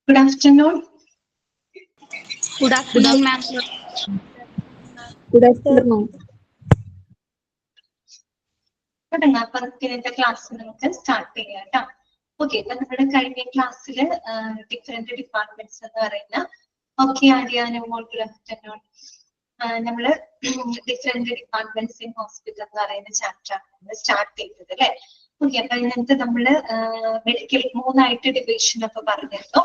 Good afternoon. Good afternoon, ma'am. Good afternoon. ഇന്നത്തെ class നമുക്ക് start ചെയ്യാം കേട്ടോ. ഓക്കെ, ഇപ്പൊ നമ്മുടെ കഴിഞ്ഞ ക്ലാസ്സിൽ ഡിഫറെന്റ് ഡിപ്പാർട്ട്മെന്റ്സ് എന്ന് പറയുന്ന ഓക്കെ ആര്യാനും ഗുഡ് ആഫ്റ്റർനൂൺ നമ്മള് ഡിഫറെന്റ് ഡിപ്പാർട്ട്മെന്റ്സ് ഇൻ ഹോസ്പിറ്റൽ എന്ന് പറയുന്ന ചാപ്റ്റർ ആണ് സ്റ്റാർട്ട് ചെയ്തത് അല്ലെ. ഓക്കെ, അപ്പൊ ഇതിനകത്ത് നമ്മള് മെഡിക്കൽ 3 ഡിവിഷൻ ഒക്കെ പറഞ്ഞിരുന്നു.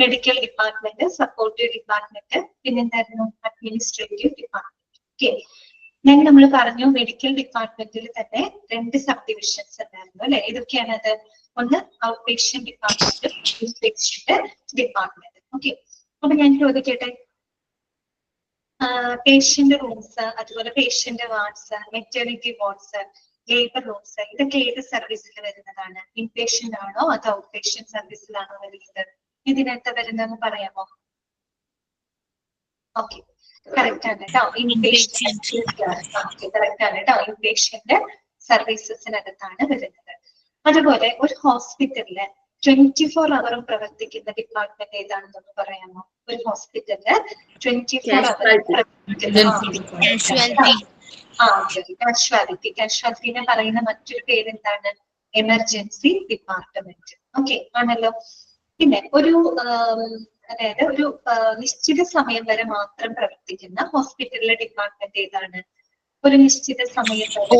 മെഡിക്കൽ ഡിപ്പാർട്ട്മെന്റ്, സപ്പോർട്ടീവ് ഡിപ്പാർട്ട്മെന്റ്, പിന്നെന്തായിരുന്നു അഡ്മിനിസ്ട്രേറ്റീവ് ഡിപ്പാർട്ട്മെന്റ്. ഓക്കെ, ഞാൻ നമ്മൾ പറഞ്ഞു മെഡിക്കൽ ഡിപ്പാർട്ട്മെന്റിൽ തന്നെ 2 സബ് ഡിവിഷൻസ് ഉണ്ടായിരുന്നു അല്ലെ. ഇതൊക്കെയാണ് അത്. ഒന്ന് out patient department, inpatient department. Okay, അപ്പൊ ഞാൻ ചോദിക്കട്ടെ, പേഷ്യന്റ് റൂംസ്, അതുപോലെ patient wards, maternity wards, labour rooms, ഇതൊക്കെ ഏത് സർവീസിൽ വരുന്നതാണ്? ഇൻപേഷ്യന്റ് ആണോ അതോ ഔട്ട് പേഷ്യന്റ് സർവീസിലാണോ വരുന്നത്? ഇതിനകത്ത് വരുന്നതെന്ന് പറയാമോ? ഓക്കെ, കറക്റ്റ് ആണ് കേട്ടോ. കറക്റ്റ് ആണ് കേട്ടോ. ഇൻപേഷ്യന്റ് സർവീസസിനകത്താണ് വരുന്നത്. അതുപോലെ ഒരു ഹോസ്പിറ്റലില് 24 അവറും പ്രവർത്തിക്കുന്ന ഡിപ്പാർട്ട്മെന്റ് ഏതാണെന്നൊന്ന് പറയാമോ? ഒരു ഹോസ്പിറ്റലില് 24 അവർ കാഷ്വാലിറ്റിനെ പറയുന്ന മറ്റൊരു പേര് എന്താണ്? Emergency department. ഓക്കെ ആണല്ലോ. പിന്നെ ഒരു അതായത് ഒരു നിശ്ചിത സമയം വരെ മാത്രം പ്രവർത്തിക്കുന്ന ഹോസ്പിറ്റലിലെ ഡിപ്പാർട്ട്മെന്റ് ഏതാണ്? ഒരു നിശ്ചിത സമയം വരെ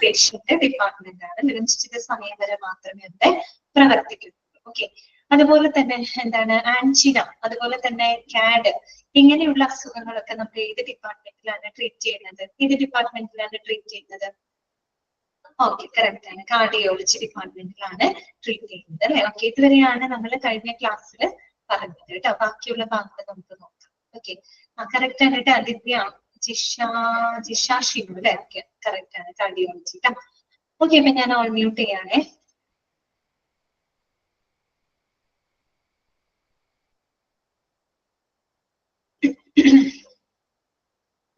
പേഷ്യന്റ് ഡിപ്പാർട്ട്മെന്റ് ആണ്. ഒരു നിശ്ചിത സമയം വരെ മാത്രമേ അവിടെ പ്രവർത്തിക്കുന്നുള്ളൂ. ഓക്കെ, അതുപോലെ തന്നെ എന്താണ് ആൻജിന, അതുപോലെ തന്നെ കാഡ്, ഇങ്ങനെയുള്ള അസുഖങ്ങളൊക്കെ നമ്മൾ ഏത് ഡിപ്പാർട്ട്മെന്റിലാണ് ട്രീറ്റ് ചെയ്യുന്നത്? ഏത് ഡിപ്പാർട്ട്മെന്റിലാണ് ട്രീറ്റ് ചെയ്യുന്നത്? ഓക്കെ, കറക്റ്റ് ആണ്. കാർഡിയോളജി ഡിപ്പാർട്ട്മെന്റിലാണ് ട്രീറ്റ് ചെയ്യുന്നത് അല്ലെ. ഓക്കെ, ഇതുവരെയാണ് നമ്മൾ കഴിഞ്ഞ ക്ലാസ്സിൽ പറഞ്ഞത് കേട്ടോ. ബാക്കിയുള്ള ഭാഗത്ത് നമുക്ക് നോക്കാം. ഓക്കെ, കറക്റ്റ് ആണ് കേട്ടോ. ആദിത്യ, ജിഷ ഷിനു അല്ലെ. ഓക്കെ, കറക്റ്റ് ആണ്, കാർഡിയോളജി കേട്ടോ. ഓക്കെ, അപ്പൊ ഞാൻ ഓൾ മ്യൂട്ട് ചെയ്യാണേ.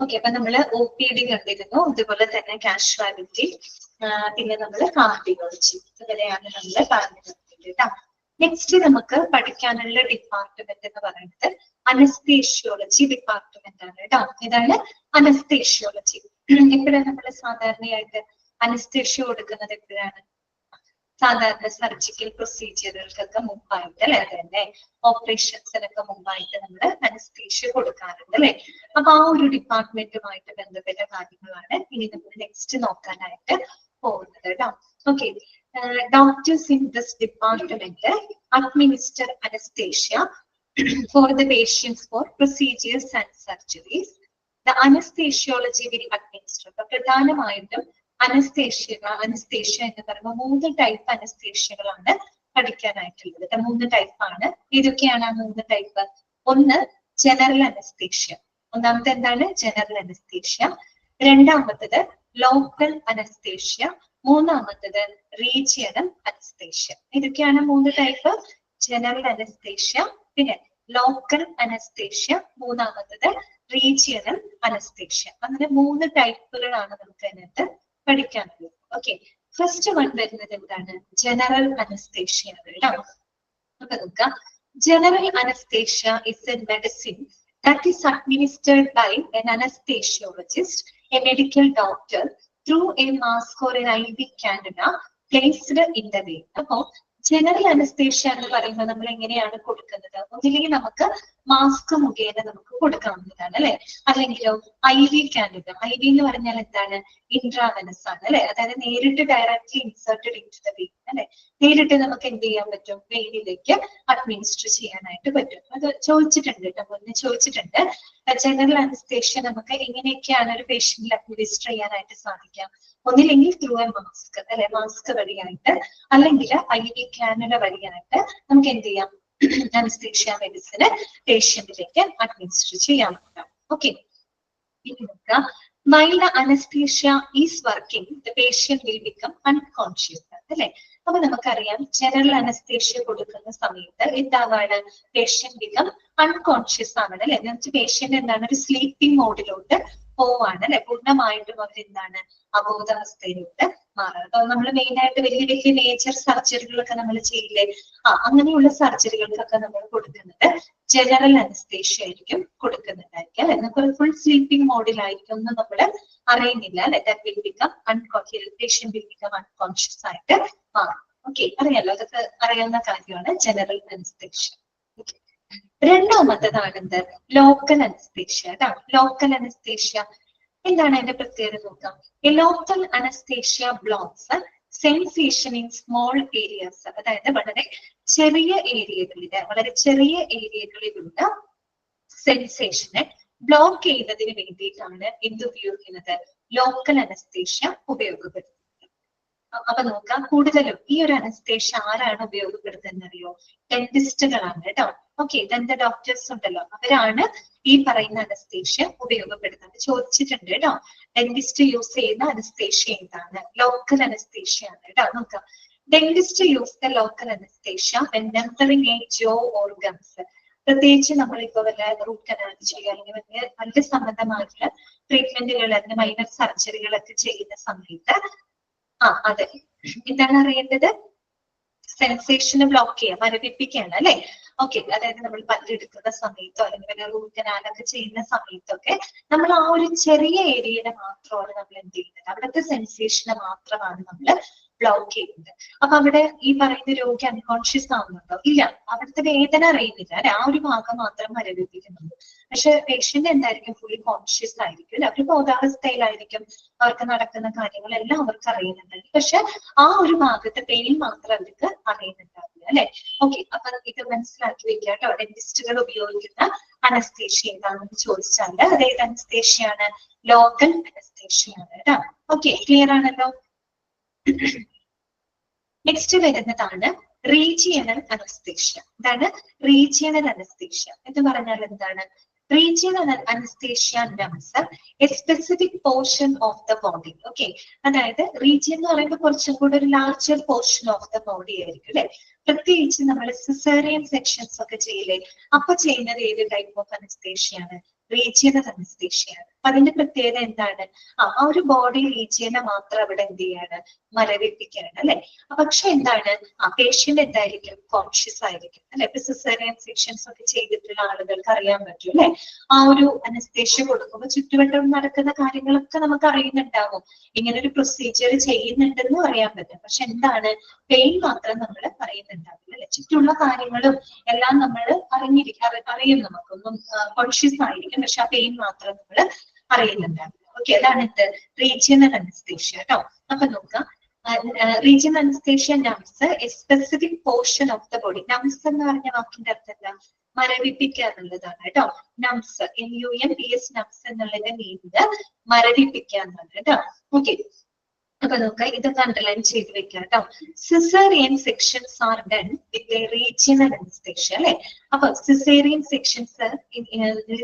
ഓക്കെ, അപ്പൊ നമ്മള് OPD കണ്ടിരുന്നു, അതുപോലെ തന്നെ കാഷ്വാലിറ്റി, പിന്നെ നമ്മള് കാർഡിയോളജി, ഇതുവരെയാണ് നമ്മൾ പറഞ്ഞു നിർത്തിയത് കേട്ടോ. നെക്സ്റ്റ് നമുക്ക് പഠിക്കാനുള്ള ഡിപ്പാർട്ട്മെന്റ് എന്ന് പറയുന്നത് അനസ്തേഷ്യോളജി ഡിപ്പാർട്ട്മെന്റ് ആണ് കേട്ടോ. ഇതാണ് അനസ്തേഷ്യോളജി. എപ്പോഴാണ് നമ്മൾ സാധാരണയായിട്ട് അനസ്തേഷ്യ കൊടുക്കുന്നത്? എപ്പോഴാണ്? സാധാരണ സർജിക്കൽ പ്രൊസീജിയറുകൾക്കൊക്കെ മുമ്പായിട്ട് അല്ലെ, അതന്നെ ഓപ്പറേഷൻസിനൊക്കെ മുമ്പായിട്ട് നമ്മൾ അനസ്തേഷ്യ കൊടുക്കാറുണ്ട് അല്ലെ. അപ്പൊ ആ ഒരു ഡിപ്പാർട്ട്മെന്റുമായിട്ട് ബന്ധപ്പെട്ട കാര്യങ്ങളാണ് ഇനി നമ്മൾ നെക്സ്റ്റ് നോക്കാനായിട്ട് പോകുന്നത് കേട്ടോ. Okay, doctors in this department administer anesthesia for the patients for procedures and surgeries. The anesthesiology will administer. പ്രധാനമായിട്ടും അനസ്തേഷ്യ എന്ന് പറയുമ്പോൾ 3 ടൈപ്പ് അനസ്തേഷ്യകളാണ് പഠിക്കാനായിട്ടുള്ളത്. 3 ടൈപ്പാണ്. ഏതൊക്കെയാണ് ആ 3 ടൈപ്പ്? ഒന്ന് ജനറൽ അനസ്തേഷ്യ. ഒന്നാമത്തെ എന്താണ്? General anaesthesia. രണ്ടാമത്തത് ലോക്കൽ അനസ്തേഷ്യ. മൂന്നാമത്തത് റീജിയണൽ അനസ്തേഷ്യ. ഇതൊക്കെയാണ് 3 ടൈപ്പ്. ജനറൽ അനസ്തേഷ്യ, പിന്നെ ലോക്കൽ അനസ്തേഷ്യ, മൂന്നാമത്തത് റീജിയണൽ അനസ്തേഷ്യ. അങ്ങനെ 3 ടൈപ്പുകളാണ് നമുക്ക് അതിനകത്ത് പഠിക്കാനുള്ളത്. ഓക്കെ, ഫസ്റ്റ് വൺ വരുന്നത് എന്താണ്? ജനറൽ അനസ്തേഷ്യ ആണ് കേട്ടോ. അപ്പൊ നോക്കാം, general anaesthesia is A medicine that is administered by an anesthesiologist, a medical doctor, through a mask or an IV cannula placed in the vein. അപ്പോ ജനറൽ അനസ്തേഷ്യ എന്ന് പറയുമ്പോൾ നമ്മൾ എങ്ങനെയാണ് കൊടുക്കുന്നത്? ഒന്നില്ലെങ്കിൽ നമുക്ക് മാസ്ക് മുഖേന നമുക്ക് കൊടുക്കാവുന്നതാണ് അല്ലെ, അല്ലെങ്കിലോ IV കാനുല. IV എന്ന് പറഞ്ഞാൽ എന്താണ്? ഇൻട്രാവെനസ് ആണ് അല്ലെ. അതായത് നേരിട്ട് directly inserted into the vein അല്ലെ. നേരിട്ട് നമുക്ക് എന്ത് ചെയ്യാൻ പറ്റും? വെയിനിലേക്ക് അഡ്മിനിസ്റ്റർ ചെയ്യാനായിട്ട് പറ്റും. അത് ചോദിച്ചിട്ടുണ്ട് കേട്ടോ, മുന്നേ ചോദിച്ചിട്ടുണ്ട്. ജനറൽ അനസ്തേഷ്യ നമുക്ക് എങ്ങനെയൊക്കെയാണ് ഒരു പേഷ്യന്റിൽ അഡ്മിനിസ്റ്റർ ചെയ്യാനായിട്ട് സാധിക്കാം? ഒന്നില്ലെങ്കിൽ ത്രൂ എ മാസ്ക് അല്ലെ, മാസ്ക് വഴിയായിട്ട്, അല്ലെങ്കിൽ IV കാനുല വഴിയായിട്ട് നമുക്ക് എന്ത് ചെയ്യാം? അനസ്തേഷ്യ മെഡിസിന് പേഷ്യന്റിലേക്ക് അഡ്മിനിസ്റ്റർ ചെയ്യാൻ പറ്റാം. ഓക്കെ, ഇനി നോക്കാം. While the anesthesia is working, the patient will become unconscious അല്ലെ. അപ്പൊ നമുക്കറിയാം ജനറൽ അനസ്തേഷ്യ കൊടുക്കുന്ന സമയത്ത് എന്താവാണ്? പേഷ്യന്റ് ബിക്കം അൺകോൺഷ്യസ് ആണ് അല്ലെ. എന്നുവെച്ചാൽ പേഷ്യന്റ് എന്താണ്? ഒരു സ്ലീപ്പിംഗ് മോഡിലോട്ട് പോവാണ് അല്ലെ. പൂർണ്ണമായിട്ടും അവരെന്താണ്? അബോധാവസ്ഥയിലോട്ട് മാറുക. അപ്പൊ നമ്മൾ മെയിൻ ആയിട്ട് വലിയ വലിയ മേജർ സർജറികളൊക്കെ നമ്മൾ ചെയ്യില്ലേ, അങ്ങനെയുള്ള സർജറികൾക്കൊക്കെ നമ്മൾ കൊടുക്കുന്നത് ജനറൽ അനസ്തേഷ്യ ആയിരിക്കും കൊടുക്കുന്നുണ്ടായിരിക്കും അല്ലെ. നമുക്ക് ഫുൾ സ്ലീപ്പിംഗ് മോഡിലായിരിക്കും ഒന്നും നമ്മൾ അറിയുന്നില്ല അല്ലെ. പേഷ്യന്റ് വിൽ ബിക്കം അൺകോൺഷ്യസ് ആയിട്ട് മാറും. ഓക്കെ, അറിയാലോ, അതൊക്കെ അറിയാവുന്ന കാര്യമാണ് ജനറൽ അനസ്തേഷ്യ. രണ്ടാമത്തതാണ് എന്ത്, ലോക്കൽ അനസ്തേഷ്യ കേട്ടോ. ലോക്കൽ അനസ്തേഷ്യ എന്താണ് അതിന്റെ പ്രത്യേകത നോക്കാം. Local anaesthesia blocks sensation in small areas, അതായത് വളരെ ചെറിയ ഏരിയകളിലുള്ള സെൻസേഷനെ ബ്ലോക്ക് ചെയ്യുന്നതിന് വേണ്ടിയിട്ടാണ് എന്ത് ഉപയോഗിക്കുന്നത്, ലോക്കൽ അനസ്തേഷ്യ ഉപയോഗപ്പെടുത്തുന്നത്. അപ്പൊ നോക്കാം, കൂടുതലും ഈ ഒരു അനസ്തേഷ്യ ആരാണ് ഉപയോഗപ്പെടുത്തുന്നത് അറിയോ, ഡെന്റിസ്റ്റുകളാണ് കേട്ടോ. ഓക്കെ, ദന്ത ഡോക്ടേഴ്സ് ഉണ്ടല്ലോ, അവരാണ് ഈ പറയുന്ന അനസ്തേഷ്യ ഉപയോഗപ്പെടുത്തുന്നത്. ചോദിച്ചിട്ടുണ്ട് കേട്ടോ, ഡെന്റിസ്റ്റ് യൂസ് ചെയ്യുന്ന അനസ്തേഷ്യ എന്താണ്, ലോക്കൽ അനസ്തേഷ്യ ആണ് കേട്ടോ. നോക്കാം, dentist use the local anaesthesia when entering a jaw organs. പ്രത്യേകിച്ച് നമ്മളിപ്പോ വല്ല റൂട്ട് കനാൽ ചെയ്യുക അല്ലെങ്കിൽ വലിയ പല്ല് സംബന്ധമായിട്ടുള്ള ട്രീറ്റ്മെന്റുകൾ അല്ലെങ്കിൽ മൈനർ സർജറികളൊക്കെ ചെയ്യുന്ന സമയത്ത് അതെ, എന്താണ് അറിയേണ്ടത്, സെൻസേഷന് ബ്ലോക്ക് ചെയ്യുക, മരവിപ്പിക്കുകയാണ് അല്ലെ. ഓക്കെ, അതായത് നമ്മൾ പല്ലെടുക്കുന്ന സമയത്തോ അല്ലെങ്കിൽ റൂട്ട് കനാലൊക്കെ ചെയ്യുന്ന സമയത്തൊക്കെ നമ്മൾ ആ ഒരു ചെറിയ ഏരിയയുടെ മാത്രമാണ് നമ്മൾ എന്ത് ചെയ്യുന്നത്, അവിടുത്തെ സെൻസേഷനെ മാത്രമാണ് നമ്മൾ ബ്ലോക്ക് ചെയ്യുന്നത്. അപ്പൊ അവിടെ ഈ പറയുന്ന രോഗി അൺകോൺഷ്യസ് ആവുന്നുണ്ടോ, ഇല്ല, അവിടുത്തെ വേദന അറിയുന്നില്ല അല്ലെ, ആ ഒരു ഭാഗം മാത്രം മരവിപ്പിക്കുന്നുള്ളൂ. പക്ഷെ പേഷ്യന്റ് എന്തായിരിക്കും, ഫുള്ളി കോൺഷ്യസ് ആയിരിക്കും അല്ലെ, അവർ ബോധാവസ്ഥയിലായിരിക്കും, അവർക്ക് നടക്കുന്ന കാര്യങ്ങളെല്ലാം അവർക്ക് അറിയുന്നുണ്ടായിരിക്കും. പക്ഷെ ആ ഒരു ഭാഗത്തെ പെയിൻ മാത്രം അവർക്ക് അറിയുന്നുണ്ടാവില്ല അല്ലെ. ഓക്കെ, അപ്പൊ ഇത് മനസ്സിലാക്കി വെക്കുക കേട്ടോ. ഡെന്റിസ്റ്റുകൾ ഉപയോഗിക്കുന്ന അനസ്തേഷ്യ ഏതാണെന്ന് ചോദിച്ചാൽ അത് ഏത് അനസ്തേഷ്യയാണ്, ലോക്കൽ അനസ്തേഷ്യയാണ് കേട്ടോ. ഓക്കെ, ക്ലിയർ ആണല്ലോ. നെക്സ്റ്റ് വരുന്നതാണ് റീജിയണൽ അനസ്തേഷ്യ. എന്താണ് റീജിയണൽ അനസ്തേഷ്യ എന്ന് പറഞ്ഞാൽ എന്താണ്, regional anaesthesia numbs a specific portion of the body. Okay, അതായത് റീജിയൻ എന്ന് പറയുമ്പോൾ കുറച്ചും കൂടെ ഒരു larger portion of the body ആയിരിക്കും അല്ലെ. പ്രത്യേകിച്ച് നമ്മൾ സിസേറിയൻ സെക്ഷൻസ് ഒക്കെ ചെയ്യില്ലേ, അപ്പൊ ചെയ്യുന്നത് ഏത് ടൈപ്പ് ഓഫ് അനസ്തേഷ്യയാണ്, റീജിയണൽ അനസ്തേഷ്യയാണ്. അതിന്റെ പ്രത്യേകത എന്താണ്, ആ ഒരു ബോഡി റീജിയനെ മാത്രം അവിടെ എന്ത് ചെയ്യാണ്, മരവിപ്പിക്കുകയാണ് അല്ലെ. പക്ഷെ എന്താണ്, പേഷ്യന്റ് എന്തായിരിക്കും, കോൺഷ്യസ് ആയിരിക്കും അല്ലെ. ഇപ്പൊ സിസേറിയൻ സെക്ഷൻസ് ഒക്കെ ചെയ്തിട്ടുള്ള ആളുകൾക്ക് അറിയാൻ പറ്റും അല്ലെ, ആ ഒരു അനസ്തേഷ്യ കൊടുക്കുമ്പോൾ ചുറ്റുവട്ടം നടക്കുന്ന കാര്യങ്ങളൊക്കെ നമുക്ക് അറിയുന്നുണ്ടാവും, ഇങ്ങനെ ഒരു പ്രൊസീജിയർ ചെയ്യുന്നുണ്ടെന്ന് അറിയാൻ പറ്റും. പക്ഷെ എന്താണ്, പെയിൻ മാത്രം നമ്മൾ അറിയുന്നുണ്ടാവില്ല അല്ലെ. ചുറ്റുള്ള കാര്യങ്ങളും എല്ലാം നമ്മൾ അറിയും, നമുക്കൊന്നും കോൺഷ്യസ് ആയിരിക്കും, പക്ഷെ ആ പെയിൻ മാത്രം നമ്മൾ അറിയുന്നുണ്ടാവില്ല. ഓക്കെ, അതാണ് ഇത് റീജിയണൽ അനസ്തേഷ്യ കേട്ടോ. അപ്പൊ നോക്കാം, regional anaesthesia numbs a specific portion of the body. numbs എന്ന് പറഞ്ഞ വാക്കിന്റെ അർത്ഥം എന്താ, മരവിപ്പിക്കുക എന്നുള്ളതാണ് കേട്ടോ. numbs NUMBS numbs എന്നുള്ളത് മീനിങ് മരവിപ്പിക്കുക എന്നാണ് കേട്ടോ. ഓക്കെ, അപ്പൊ നോക്കാം, ഇതൊക്കെ അണ്ടർലൈൻ ചെയ്ത് വെക്കാം കേട്ടോ. Caesarean sections are done with a regional anaesthesia അല്ലെ. അപ്പൊ സിസേറിയൻ സെക്ഷൻസ്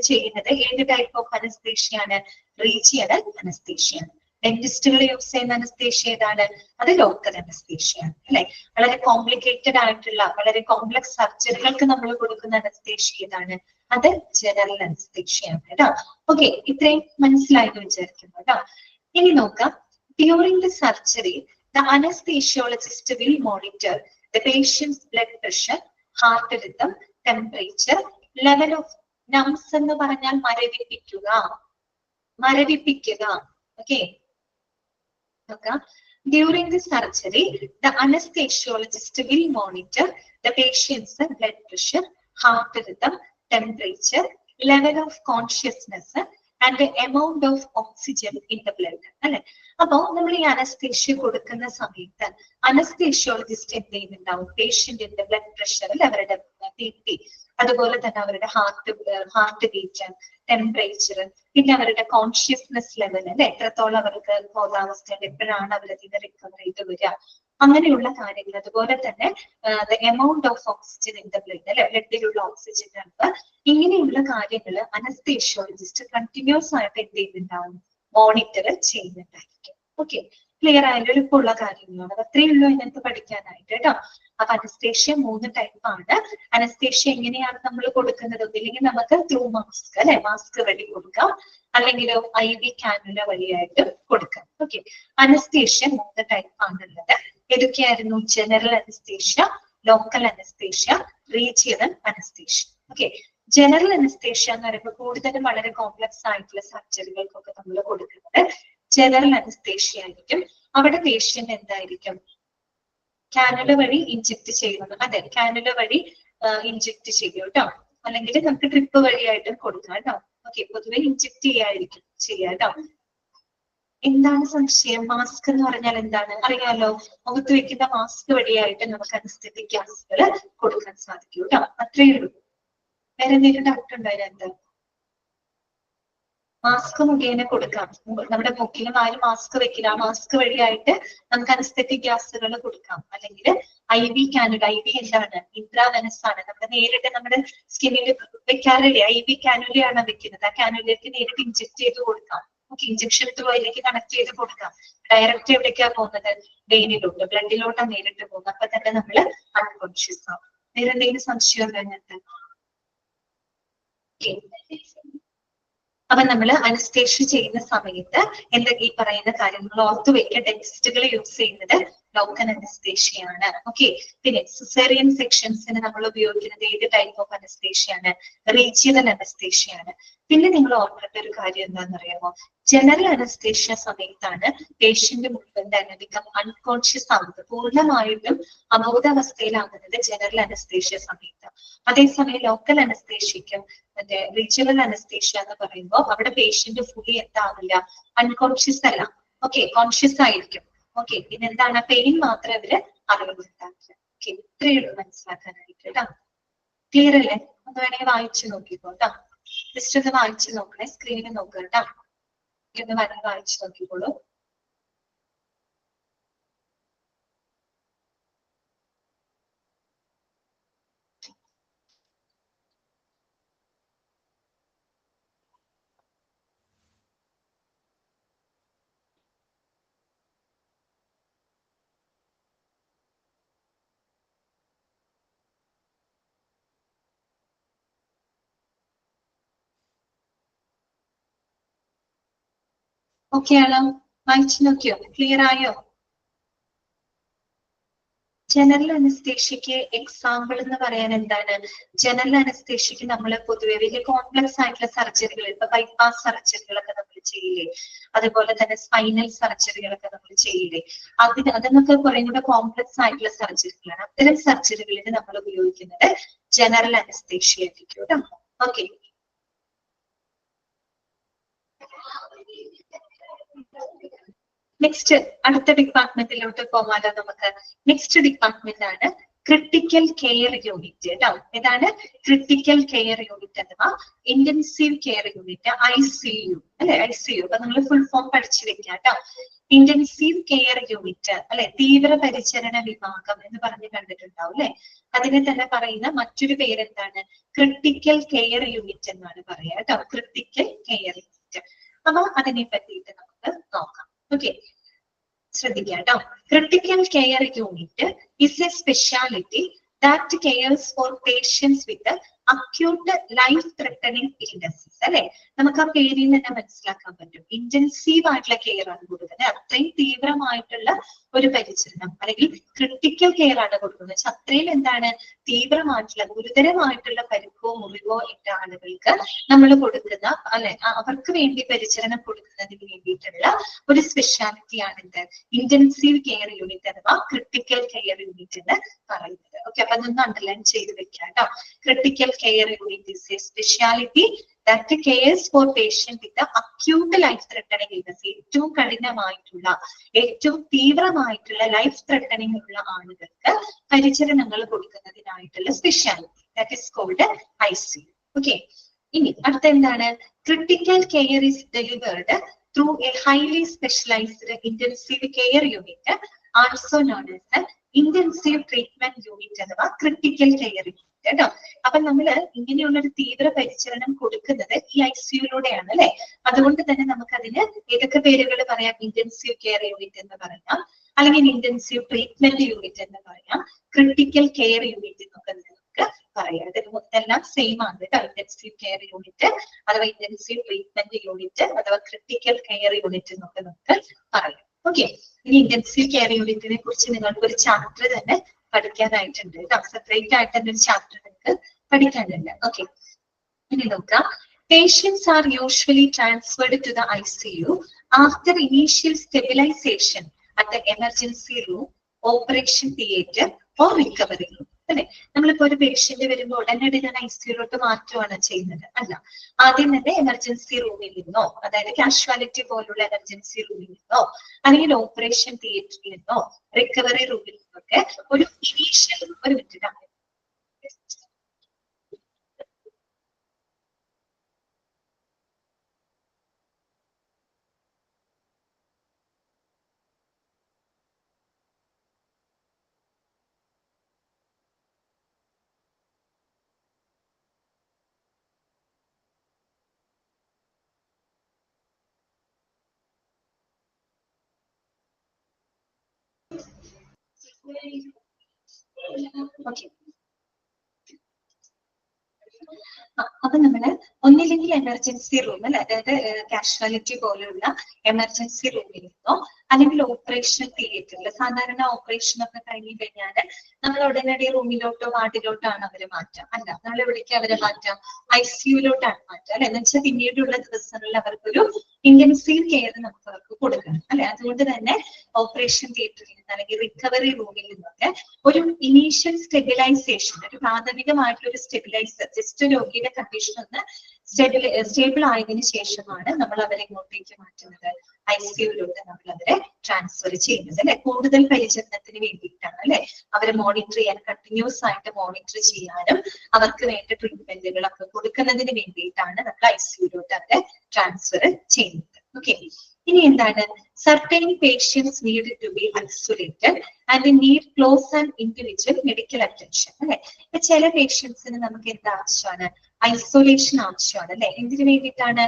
ചെയ്യുന്നത് ഏത് ടൈപ്പ് ഓഫ് അനസ്തേഷ്യയാണ്, റീജിയണൽ അനസ്തേഷ്യയാണ്. ഡെന്റിസ്റ്റുകൾ യൂസ് ചെയ്യുന്ന അനസ്തേഷ്യ ഏതാണ്, അത് ലോക്കൽ അനസ്തേഷ്യയാണ് അല്ലെ. വളരെ കോംപ്ലിക്കേറ്റഡ് ആയിട്ടുള്ള വളരെ കോംപ്ലക്സ് സർജറികൾക്ക് നമ്മൾ കൊടുക്കുന്ന അനസ്തേഷ്യ ഏതാണ്, അത് ജനറൽ അനസ്തേഷ്യയാണ് കേട്ടോ. ഓക്കെ, ഇത്രയും മനസ്സിലായെന്ന് വിചാരിക്കുന്നു കേട്ടോ. ഇനി നോക്കാം, during the surgery the anesthesiologist will monitor the patient's blood pressure, heart rhythm, temperature, level of numbs എന്ന് പറഞ്ഞാൽ മരവിപ്പിക്കുക. Okay, during the surgery the anesthesiologist will monitor the patient's blood pressure, heart rhythm, temperature, level of consciousness and the amount of oxygen in the blood അല്ലെ. അപ്പോ നമ്മൾ ഈ anaesthesia കൊടുക്കുന്ന സമയത്ത് anaesthesiologist എന്ത് ചെയ്യുന്നുണ്ടാവും, പേഷ്യന്റിന്റെ ബ്ലഡ് പ്രഷറിൽ അവരുടെ BP, അതുപോലെ തന്നെ അവരുടെ ഹാർട്ട് ബീറ്റ്, ടെമ്പറേച്ചർ, പിന്നെ അവരുടെ കോൺഷ്യസ്നെസ് ലെവൽ അല്ലെ, എത്രത്തോളം അവർക്ക് ബോധാവസ്ഥയിൽ എപ്പോഴാണ് അവരതിന് റിക്കവർ ചെയ്ത് വരിക, അങ്ങനെയുള്ള കാര്യങ്ങൾ. അതുപോലെ തന്നെ amount of oxygen in the blood അല്ലെ, ബ്ലഡിലുള്ള ഓക്സിജൻ അളവ്, ഇങ്ങനെയുള്ള കാര്യങ്ങൾ അനസ്തേഷ്യോളജിസ്റ്റ് കണ്ടിന്യൂസ് ആയിട്ട് എന്ത് ചെയ്യുന്നുണ്ടാവും, മോണിറ്റർ ചെയ്യുന്നുണ്ടായിരിക്കും. ഓക്കെ, ക്ലിയർ ആയാലും എളുപ്പമുള്ള കാര്യങ്ങളാണ്. അത്രയേ ഉള്ളൂ ഇതിനകത്ത് പഠിക്കാനായിട്ട് കേട്ടോ. അപ്പൊ അനസ്തേഷ്യ 3 ടൈപ്പാണ്. അനസ്തേഷ്യ എങ്ങനെയാണ് നമ്മൾ കൊടുക്കുന്നത്? ഒന്നില്ലെങ്കിൽ നമുക്ക് ത്രൂ മാസ്ക് അല്ലെ, മാസ്ക് വഴി കൊടുക്കാം, അല്ലെങ്കിൽ IV കാനുല വഴിയായിട്ട് കൊടുക്കാം. ഓക്കെ, അനസ്തേഷ്യ 3 ടൈപ്പാണുള്ളത്. ഏതൊക്കെയായിരുന്നു? General anaesthesia, local anaesthesia, regional anaesthesia. Okay, general anaesthesia എന്ന് പറയുമ്പോൾ കൂടുതലും വളരെ കോംപ്ലക്സ് ആയിട്ടുള്ള സർജറികൾക്കൊക്കെ നമ്മൾ കൊടുക്കുന്നത് ജനറൽ അനസ്തേഷ്യ ആയിരിക്കും. അവിടെ പേഷ്യന്റ് എന്തായിരിക്കും? കാനുല വഴി ഇഞ്ചക്ട് ചെയ്യുന്നത്. അതെ, കാനുല വഴി ഇഞ്ചക്ട് ചെയ്യും കേട്ടോ, അല്ലെങ്കിൽ നമുക്ക് ട്രിപ്പ് വഴിയായിട്ട് കൊടുക്കാം കേട്ടോ. ഓക്കെ, പൊതുവെ ഇഞ്ചക്ട് ചെയ്യാതിരിക്കും കേട്ടോ. എന്താണ് സംശയം? മാസ്ക് എന്ന് പറഞ്ഞാൽ എന്താണ് അറിയാലോ? മുഖത്ത് വെക്കുന്ന മാസ്ക് വഴിയായിട്ട് നമുക്ക് അനസ്തെറ്റിക് ഗ്യാസുകൾ കൊടുക്കാൻ സാധിക്കും കേട്ടോ. അത്രയേ ഉള്ളൂ. വേറെ എന്തെങ്കിലും ഡൗട്ട് ഉണ്ടോ അതിനകത്ത്? മാസ്ക് മുഖേന കൊടുക്കാം. നമ്മുടെ മൂക്കിലും വായിലും മാസ്ക് വെക്കില്ല, ആ മാസ്ക് വഴിയായിട്ട് നമുക്ക് അനസ്തെറ്റിക് ഗ്യാസുകൾ കൊടുക്കാം. അല്ലെങ്കിൽ IV കാനുല. IV എന്താണ്? ഇൻട്രാവെനസ് ആണ്. നമ്മൾ നേരിട്ട് നമ്മുടെ സ്കിന്നിൽ വെക്കാറില്ലേ? IV കാനുലയാണ് വെക്കുന്നത്. ആ കാനുലയ്ക്ക് നേരിട്ട് ഇഞ്ചക്ട് ചെയ്ത് കൊടുക്കാം. ഓക്കെ, ഇഞ്ചക്ഷൻ ത്രൂ അതിലേക്ക് കണക്ട് ചെയ്ത് കൊടുക്കാം. ഡയറക്റ്റ് എവിടേക്കാ പോകുന്നത്? വെയിനിലോട്ട്, ബ്ലഡിലോട്ടാണ് നേരിട്ട് പോകുന്നത്. അപ്പൊ തന്നെ നമ്മൾ അൺകോൺഷ്യസ് ആവും. വേറെ എന്തെങ്കിലും സംശയം ഉണ്ടോ അതിനകത്ത്? അപ്പൊ നമ്മൾ അനസ്തേഷ്യ ചെയ്യുന്ന സമയത്ത് എന്തൊക്കെ ഈ പറയുന്ന കാര്യങ്ങൾ ഓർത്തു വെക്കുക. ടെക്സ്റ്റുകൾ യൂസ് ചെയ്യുന്നത് ലോക്കൽ അനസ്തേഷ്യയാണ്. ഓക്കെ, പിന്നെ സിസേറിയൻ സെക്ഷൻസിന് നമ്മൾ ഉപയോഗിക്കുന്നത് ഏത് ടൈപ്പ് ഓഫ് അനസ്തേഷ്യയാണ്? റീജിയണൽ അനസ്തേഷ്യയാണ്. പിന്നെ നിങ്ങൾ ഓർക്കേണ്ട ഒരു കാര്യം എന്താണെന്ന് അറിയാമോ? ജനറൽ അനസ്തേഷ്യ സമയത്താണ് പേഷ്യന്റ് മുഴുവൻ തന്നെ ബിക്കം അൺകോൺഷ്യസ് ആവുന്നത്, പൂർണ്ണമായിട്ടും അബോധാവസ്ഥയിലാകുന്നത് ജനറൽ അനസ്തേഷ്യ സമയത്ത്. അതേസമയം ലോക്കൽ അനസ്തേഷ്യക്കും മറ്റേ റീജിയണൽ അനസ്തേഷ്യ എന്ന് പറയുമ്പോൾ അവിടെ പേഷ്യന്റ് ഫുള്ളി എന്താവില്ല, അൺകോൺഷ്യസ് അല്ല. ഓക്കെ, കോൺഷ്യസ് ആയിരിക്കും. ഓക്കെ, പിന്നെ എന്താണ്? പെയിൻ മാത്രമേ അവര് അറിവുണ്ടാവില്ല. ഓക്കെ, ഇത്രയേ ഉള്ളൂ മനസ്സിലാക്കാനായിട്ട് കേട്ടോ. ക്ലിയർ അല്ലേ? ഒന്ന് വേണമെങ്കിൽ വായിച്ചു നോക്കിക്കോ കേട്ടോ. ജസ്റ്റ് ഒന്ന് വായിച്ചു നോക്കണേ, സ്ക്രീനിൽ നോക്കുക കേട്ടോ. ഒന്ന് വേണമെങ്കിൽ വായിച്ചു നോക്കിക്കോളൂ. ഓക്കെ ആണോ? വായിച്ചു നോക്കിയോ? ക്ലിയർ ആയോ? ജനറൽ അനസ്തേഷ്യക്ക് എക്സാമ്പിൾ എന്ന് പറയാൻ എന്താണ്? ജനറൽ അനസ്തേഷ്യക്ക് നമ്മൾ പൊതുവെ വലിയ കോംപ്ലക്സ് ആയിട്ടുള്ള സർജറികൾ, ഇപ്പൊ ബൈപ്പാസ് സർജറികളൊക്കെ നമ്മൾ ചെയ്യില്ലേ, അതുപോലെ തന്നെ സ്പൈനൽ സർജറികളൊക്കെ നമ്മൾ ചെയ്യില്ലേ, അതൊക്കെ കുറെ കൂടെ കോംപ്ലക്സ് ആയിട്ടുള്ള സർജറികളാണ്. അത്തരം സർജറികളിൽ നമ്മൾ ഉപയോഗിക്കുന്നത് ജനറൽ അനസ്തേഷ്യ ആയിരിക്കും കേട്ടോ. ഓക്കെ, നെക്സ്റ്റ് അടുത്ത ഡിപ്പാർട്ട്മെന്റിലോട്ട് പോകാലോ നമുക്ക്. നെക്സ്റ്റ് ഡിപ്പാർട്ട്മെന്റ് ആണ് ക്രിട്ടിക്കൽ കെയർ യൂണിറ്റ് കേട്ടോ. ഇതാണ് ക്രിട്ടിക്കൽ കെയർ യൂണിറ്റ് അഥവാ ഇന്റൻസീവ് കെയർ യൂണിറ്റ്, ICU അല്ലെ? ICU അപ്പൊ നിങ്ങൾ ഫുൾ ഫോം പഠിച്ചു വെക്കാം കേട്ടോ. ഇന്റൻസീവ് കെയർ യൂണിറ്റ് അല്ലെ, തീവ്ര പരിചരണ വിഭാഗം എന്ന് പറഞ്ഞ് കണ്ടിട്ടുണ്ടാവും അല്ലെ? അതിനെ തന്നെ പറയുന്ന മറ്റൊരു പേരെന്താണ്? ക്രിട്ടിക്കൽ കെയർ യൂണിറ്റ് എന്നാണ് പറയാ കേട്ടോ. Critical care unit. അപ്പൊ അതിനെ പറ്റിയിട്ട് നമുക്ക് നോക്കാം. ഓക്കെ, ശ്രദ്ധിക്കുക കേട്ടോ. Critical care unit is a speciality that cares for patients with acute life threatening illnesses അല്ലെ? നമുക്ക് ആ പേരിൽ നിന്ന് തന്നെ മനസ്സിലാക്കാൻ പറ്റും. ഇന്റൻസീവ് ആയിട്ടുള്ള കെയർ ആണ് കൊടുക്കുന്നത്. അത്രയും തീവ്രമായിട്ടുള്ള ഒരു പരിചരണം അല്ലെങ്കിൽ ക്രിട്ടിക്കൽ കെയർ ആണ് കൊടുക്കുന്നത്. അത്രയും എന്താണ്? തീവ്രമായിട്ടുള്ള ഗുരുതരമായിട്ടുള്ള പരിക്കോ മുറിവോ ഇട്ട ആളുകൾക്ക് നമ്മൾ കൊടുക്കുന്ന അല്ലെ, അവർക്ക് വേണ്ടി പരിചരണം കൊടുക്കുന്നതിന് വേണ്ടിയിട്ടുള്ള ഒരു സ്പെഷ്യാലിറ്റിയാണ് ഇത് ഇന്റൻസീവ് കെയർ യൂണിറ്റ് അഥവാ ക്രിട്ടിക്കൽ കെയർ യൂണിറ്റ് എന്ന് പറയുന്നത്. ഓക്കെ, അപ്പൊ അതൊന്ന് അണ്ടർലൈൻ ചെയ്ത് വെക്കാം കേട്ടോ. Critical care unit is a speciality that cares for patient with the acute life threatening illness. ഏറ്റവും കഠിനമായിട്ടുള്ള, ഏറ്റവും തീവ്രമായിട്ടുള്ള ലൈഫ് ത്രെട്ടനിങ് ഉള്ള ആളുകൾക്ക് പരിചരണങ്ങൾ കൊടുക്കുന്നതിനായിട്ടുള്ള speciality, that is called ICU. Okay, ഇനി അടുത്ത എന്താണ്? Critical care is delivered through a highly specialized intensive care unit also known as intensive treatment unit അഥവാ ക്രിട്ടിക്കൽ കെയർ യൂണിറ്റ് കേട്ടോ. അപ്പൊ നമ്മള് ഇങ്ങനെയുള്ള ഒരു തീവ്ര പരിചരണം കൊടുക്കുന്നത് ഈ ICUയിലൂടെയാണ് അല്ലെ. അതുകൊണ്ട് തന്നെ നമുക്ക് അതിന് ഏതൊക്കെ പേരുകൾ പറയാം? ഇന്റൻസീവ് കെയർ യൂണിറ്റ് എന്ന് പറയാം, അല്ലെങ്കിൽ ഇന്റൻസീവ് ട്രീറ്റ്മെന്റ് യൂണിറ്റ് എന്ന് പറയാം, ക്രിട്ടിക്കൽ കെയർ യൂണിറ്റ് എന്നൊക്കെ നമുക്ക് പറയാം. ഇതെല്ലാം സെയിം ആണ് കേട്ടോ. ഇന്റൻസീവ് കെയർ യൂണിറ്റ് അഥവാ ഇന്റൻസീവ് ട്രീറ്റ്മെന്റ് യൂണിറ്റ് അഥവാ ക്രിട്ടിക്കൽ കെയർ യൂണിറ്റ് എന്നൊക്കെ നമുക്ക് പറയാം. ഓക്കെ, ഇനി ഇന്റൻസീവ് കെയർ യൂണിറ്റിനെ കുറിച്ച് നിങ്ങൾക്ക് ഒരു ചാപ്റ്റർ തന്നെ പഠിക്കാനായിട്ടുണ്ട് കേട്ടോ. സെപ്പറേറ്റ് ആയിട്ട് തന്നെ ഒരു ചാപ്റ്റർ നിങ്ങൾക്ക് പഠിക്കാനുണ്ട്. ഓക്കെ, ഇനി നോക്കാം. Patients are usually transferred to the ICU after initial stabilization at the emergency room, operation theatre or recovery room. അല്ലെ, നമ്മളിപ്പോ ഒരു പേഷ്യന്റ് വരുമ്പോൾ ഉടനടി ഞാൻ ICUയിലോട്ട് മാറ്റുകയാണ് ചെയ്യുന്നത് അല്ല. ആദ്യം തന്നെ എമർജൻസി റൂമിൽ നിന്നോ, അതായത് കാഷ്വാലിറ്റി പോലുള്ള എമർജൻസി റൂമിൽ നിന്നോ, അല്ലെങ്കിൽ ഓപ്പറേഷൻ തിയേറ്ററിൽ നിന്നോ, റിക്കവറി റൂമിൽ നിന്നൊക്കെ ഒരു ഇനീഷ്യൽ ഒരു മിനിറ്റ് ഓക്കെ. അപ്പൊ നമ്മള് ഒന്നില്ലെങ്കിൽ എമർജൻസി റൂം അല്ലെ, അതായത് കാഷ്വാലിറ്റി പോലെയുള്ള എമർജൻസി റൂമിൽ നിന്നോ, അല്ലെങ്കിൽ ഓപ്പറേഷൻ തിയേറ്ററിൽ സാധാരണ ഓപ്പറേഷൻ ഒക്കെ കഴിഞ്ഞ് കഴിഞ്ഞാൽ നമ്മൾ ഉടനടി റൂമിലോട്ടോ വാർഡിലോട്ടോ ആണ് അവരെ മാറ്റാം അല്ല. നമ്മൾ എവിടേക്ക് അവരെ മാറ്റാം? ICUയിലോട്ടാണ് മാറ്റാം അല്ലെ. എന്ന് വെച്ചാൽ പിന്നീടുള്ള ദിവസങ്ങളിൽ അവർക്കൊരു ഇന്റൻസീവ് കെയർ നമുക്ക് അവർക്ക് കൊടുക്കണം അല്ലെ. അതുകൊണ്ട് തന്നെ ഓപ്പറേഷൻ തിയേറ്ററിൽ നിന്ന് അല്ലെങ്കിൽ റിക്കവറി റൂമിൽ നിന്നൊക്കെ ഒരു ഇനീഷ്യൽ സ്റ്റെബിലൈസേഷൻ, ഒരു പ്രാഥമികമായിട്ടൊരു സ്റ്റെബിലൈസർ, ജസ്റ്റ് രോഗിയുടെ കണ്ടീഷൻ ഒന്ന് സ്റ്റേബിൾ ആയതിനു ശേഷമാണ് നമ്മൾ അവരെ ഇങ്ങോട്ടേക്ക് മാറ്റുന്നത്, ICUയിലോട്ട് നമ്മൾ അവരെ ട്രാൻസ്ഫർ ചെയ്യുന്നത് അല്ലെ. കൂടുതൽ പരിചരണത്തിന് വേണ്ടിയിട്ടാണ് അല്ലെ. അവരെ മോണിറ്റർ ചെയ്യാൻ, കണ്ടിന്യൂസ് ആയിട്ട് മോണിറ്റർ ചെയ്യാനും അവർക്ക് വേണ്ട ട്രീറ്റ്മെന്റുകളൊക്കെ കൊടുക്കുന്നതിന് വേണ്ടിയിട്ടാണ് നമ്മൾ ICUയിലോട്ട് അവരെ ട്രാൻസ്ഫർ ചെയ്യുന്നത്. ഓക്കെ, ഇനി എന്താണ്? Certain patients need to be isolated and need close and individual medical attention അല്ലെ. ഇപ്പൊ ചില പേഷ്യൻസിന് നമുക്ക് എന്താ ആവശ്യമാണ്? ഐസൊലേഷൻ ആവശ്യമാണ് അല്ലെ. എന്തിനു വേണ്ടിയിട്ടാണ്?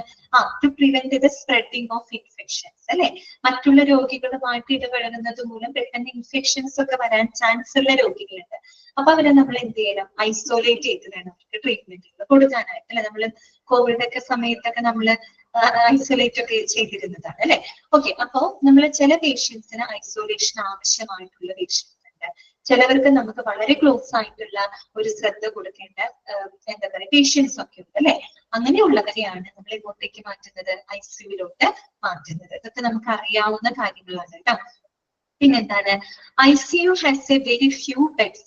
To prevent the spreading of infections അല്ലെ. മറ്റുള്ള രോഗികളുമായിട്ട് ഇടപഴകുന്നത് മൂലം പെട്ടെന്ന് ഇൻഫെക്ഷൻസ് ഒക്കെ വരാൻ ചാൻസ് ഉള്ള രോഗികളുണ്ട്. അപ്പൊ അവരെ നമ്മൾ എന്ത് ചെയ്യണം? ഐസൊലേറ്റ് ചെയ്ത് വേണം അവർക്ക് ട്രീറ്റ്മെന്റുകൾ കൊടുക്കാനായിട്ട് അല്ലെ. നമ്മള് കോവിഡ് ഒക്കെ സമയത്തൊക്കെ നമ്മള് ഐസൊലേറ്റ് ഒക്കെ ചെയ്തിരുന്നതാണ് അല്ലെ. ഓക്കെ, അപ്പോ നമ്മൾ ചില പേഷ്യൻസിന് ഐസൊലേഷൻ ആവശ്യമായിട്ടുള്ള പേഷ്യൻസ് ഉണ്ട്. ചിലവർക്ക് നമുക്ക് വളരെ ക്ലോസ് ആയിട്ടുള്ള ഒരു ശ്രദ്ധ കൊടുക്കേണ്ട എന്താ പറയുക പേഷ്യൻസ് ഒക്കെ ഉണ്ട് അല്ലെ. അങ്ങനെയുള്ളവരെയാണ് നമ്മൾ ഇങ്ങോട്ടേക്ക് മാറ്റുന്നത്, ICUയിലോട്ട് മാറ്റുന്നത്. ഇതൊക്കെ നമുക്ക് അറിയാവുന്ന കാര്യങ്ങളാണ് കേട്ടോ. പിന്നെന്താണ്? ICU has a very few beds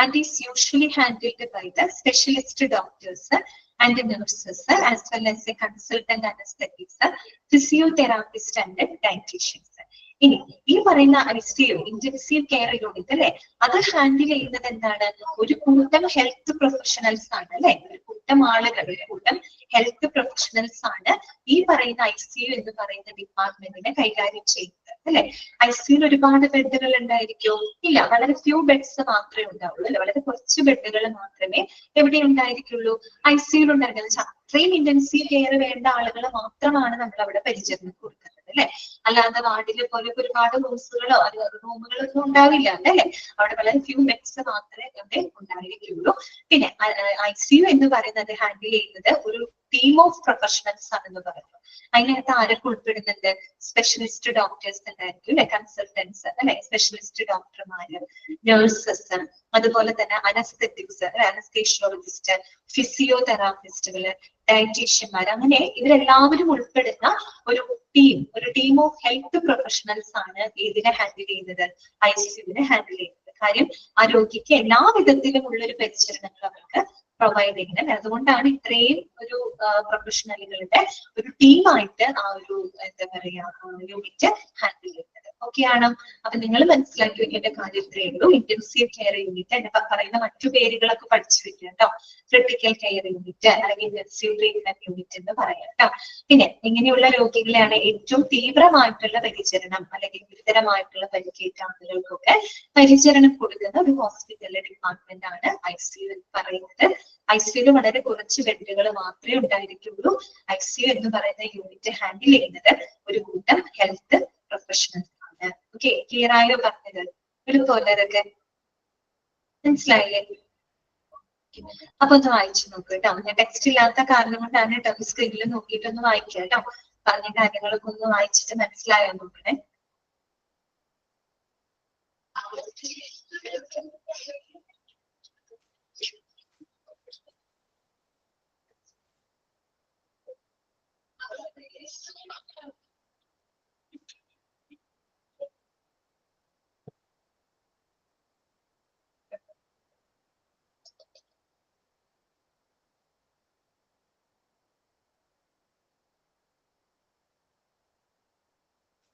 and is usually handled by the specialist doctors and nurses as well as a consultant anesthetists, physiotherapist and dietitians. ഇനി ഈ പറയുന്ന ICU ഇന്റൻസീവ് കെയർ യൂണിറ്റ് അല്ലെ, അത് ഹാൻഡിൽ ചെയ്യുന്നത് എന്താണ്? ഒരു കൂട്ടം ഹെൽത്ത് പ്രൊഫഷണൽസ് ആണ് അല്ലെ. ഒരു കൂട്ടം ആളുകൾ, ഒരു കൂട്ടം ഹെൽത്ത് പ്രൊഫഷണൽസ് ആണ് ഈ പറയുന്ന ICU എന്ന് പറയുന്ന ഡിപ്പാർട്ട്മെന്റിനെ കൈകാര്യം ചെയ്യുന്നത് അല്ലെ. ICUയിൽ ഒരുപാട് ബെഡുകൾ ഉണ്ടായിരിക്കോ? ഇല്ല, വളരെ ഫ്യൂ ബെഡ്സ് മാത്രമേ ഉണ്ടാവുള്ളൂ അല്ലെ. വളരെ കുറച്ച് ബെഡുകൾ മാത്രമേ എവിടെ ഉണ്ടായിരിക്കുള്ളൂ? ICUയിൽ ഉണ്ടായിരിക്കുന്നത്. അത്രയും ഇന്റൻസീവ് കെയർ വേണ്ട ആളുകളെ മാത്രമാണ് നമ്മൾ അവിടെ പരിചരണം കൊടുക്കുന്നത് അല്ലെ. അല്ലാതെ വാർഡിലെ പോലെ ഒരുപാട് റൂംസുകളോ റൂമുകളോ ഒന്നും ഉണ്ടാവില്ല അല്ലെ. അവിടെ വളരെ ഫ്യൂ ബെഡ്സ് മാത്രമേ അവിടെ ഉണ്ടായിരിക്കുള്ളൂ. പിന്നെ ICU എന്ന് പറയുന്നത് ഹാൻഡിൽ ചെയ്യുന്നത് ഒരു ടീം ഓഫ് പ്രൊഫഷണൽസ് ആണെന്ന് പറയുന്നു. അതിനകത്ത് ആരൊക്കെ ഉൾപ്പെടുന്നുണ്ട്? സ്പെഷ്യലിസ്റ്റ് ഡോക്ടേഴ്സ് ഉണ്ടായിരിക്കും അല്ലെ, കൺസൾട്ടൻസ് അല്ലെ, സ്പെഷ്യലിസ്റ്റ് ഡോക്ടർമാര്, നഴ്സസ്, അതുപോലെ തന്നെ അനസ്തെറ്റിക്സ്, അനസ്തേഷ്യോളജിസ്റ്റ്, ഫിസിയോതെറാപ്പിസ്റ്റുകള്, ഡയറ്റീഷ്യന്മാർ, അങ്ങനെ ഇവരെല്ലാവരും ഉൾപ്പെടുന്ന ഒരു ടീം ഓഫ് ഹെൽത്ത് പ്രൊഫഷണൽസ് ആണ് ഇതിനെ ഹാൻഡിൽ ചെയ്യുന്നത്, ICUവിനെ ഹാൻഡിൽ ചെയ്യുന്നത്. കാര്യം ആ രോഗിക്ക് എല്ലാ വിധത്തിലും ഉള്ളൊരു പരിചരണങ്ങൾ അവർക്ക് പ്രൊവൈഡ് ചെയ്യുന്നത്. അതുകൊണ്ടാണ് ഇത്രയും ഒരു പ്രൊഫഷണലുകളുടെ ഒരു ടീമായിട്ട് ആ ഒരു എന്താ പറയാ യൂണിറ്റ് ഹാൻഡിൽ ചെയ്യുന്നത്. ഓക്കെ ആണോ? അപ്പൊ നിങ്ങൾ മനസ്സിലാക്കി വെക്കേണ്ട കാര്യം ഇത്രയേ ഉള്ളൂ. ഇന്റൻസീവ് കെയർ യൂണിറ്റ് അതിന്റെ പറയുന്ന മറ്റു പേരുകളൊക്കെ പഠിച്ചു വെക്കുക കേട്ടോ. ക്രിട്ടിക്കൽ കെയർ യൂണിറ്റ് അല്ലെങ്കിൽ ഇന്റൻസീവ് ട്രീറ്റ്മെന്റ് യൂണിറ്റ് എന്ന് പറയാം കേട്ടോ. പിന്നെ ഇങ്ങനെയുള്ള രോഗികളെയാണ് ഏറ്റവും തീവ്രമായിട്ടുള്ള പരിചരണം അല്ലെങ്കിൽ ഗുരുതരമായിട്ടുള്ള പരിക്കേറ്റ ആളുകൾക്കൊക്കെ പരിചരണം കൊടുക്കുന്ന ഒരു ഹോസ്പിറ്റലിലെ ഡിപ്പാർട്ട്മെന്റ് ആണ് ICU എന്ന് പറയുന്നത്. ICU വളരെ കുറച്ച് ബെഡുകൾ മാത്രമേ ഉണ്ടായിരിക്കുള്ളൂ. ICU എന്ന് പറയുന്ന യൂണിറ്റ് ഹാൻഡിൽ ചെയ്യുന്നത് ഒരു കൂട്ടം ഹെൽത്ത് പ്രൊഫഷണൽസ് ആണ്. ഓക്കെ, ക്ലിയർ ആയോ പറഞ്ഞത്? എളുപ്പമല്ലതൊക്കെ മനസ്സിലായില്ലേ? അപ്പൊ ഒന്ന് വായിച്ചു നോക്കൂ കേട്ടോ. ഞാൻ ടെക്സ്റ്റ് ഇല്ലാത്ത കാരണം കൊണ്ടാണ് കേട്ടോ സ്ക്രീനിൽ നോക്കിയിട്ടൊന്ന് വായിക്കുക കേട്ടോ. പറഞ്ഞ കാര്യങ്ങളൊക്കെ ഒന്ന് വായിച്ചിട്ട് മനസ്സിലായോ നോക്കണേ.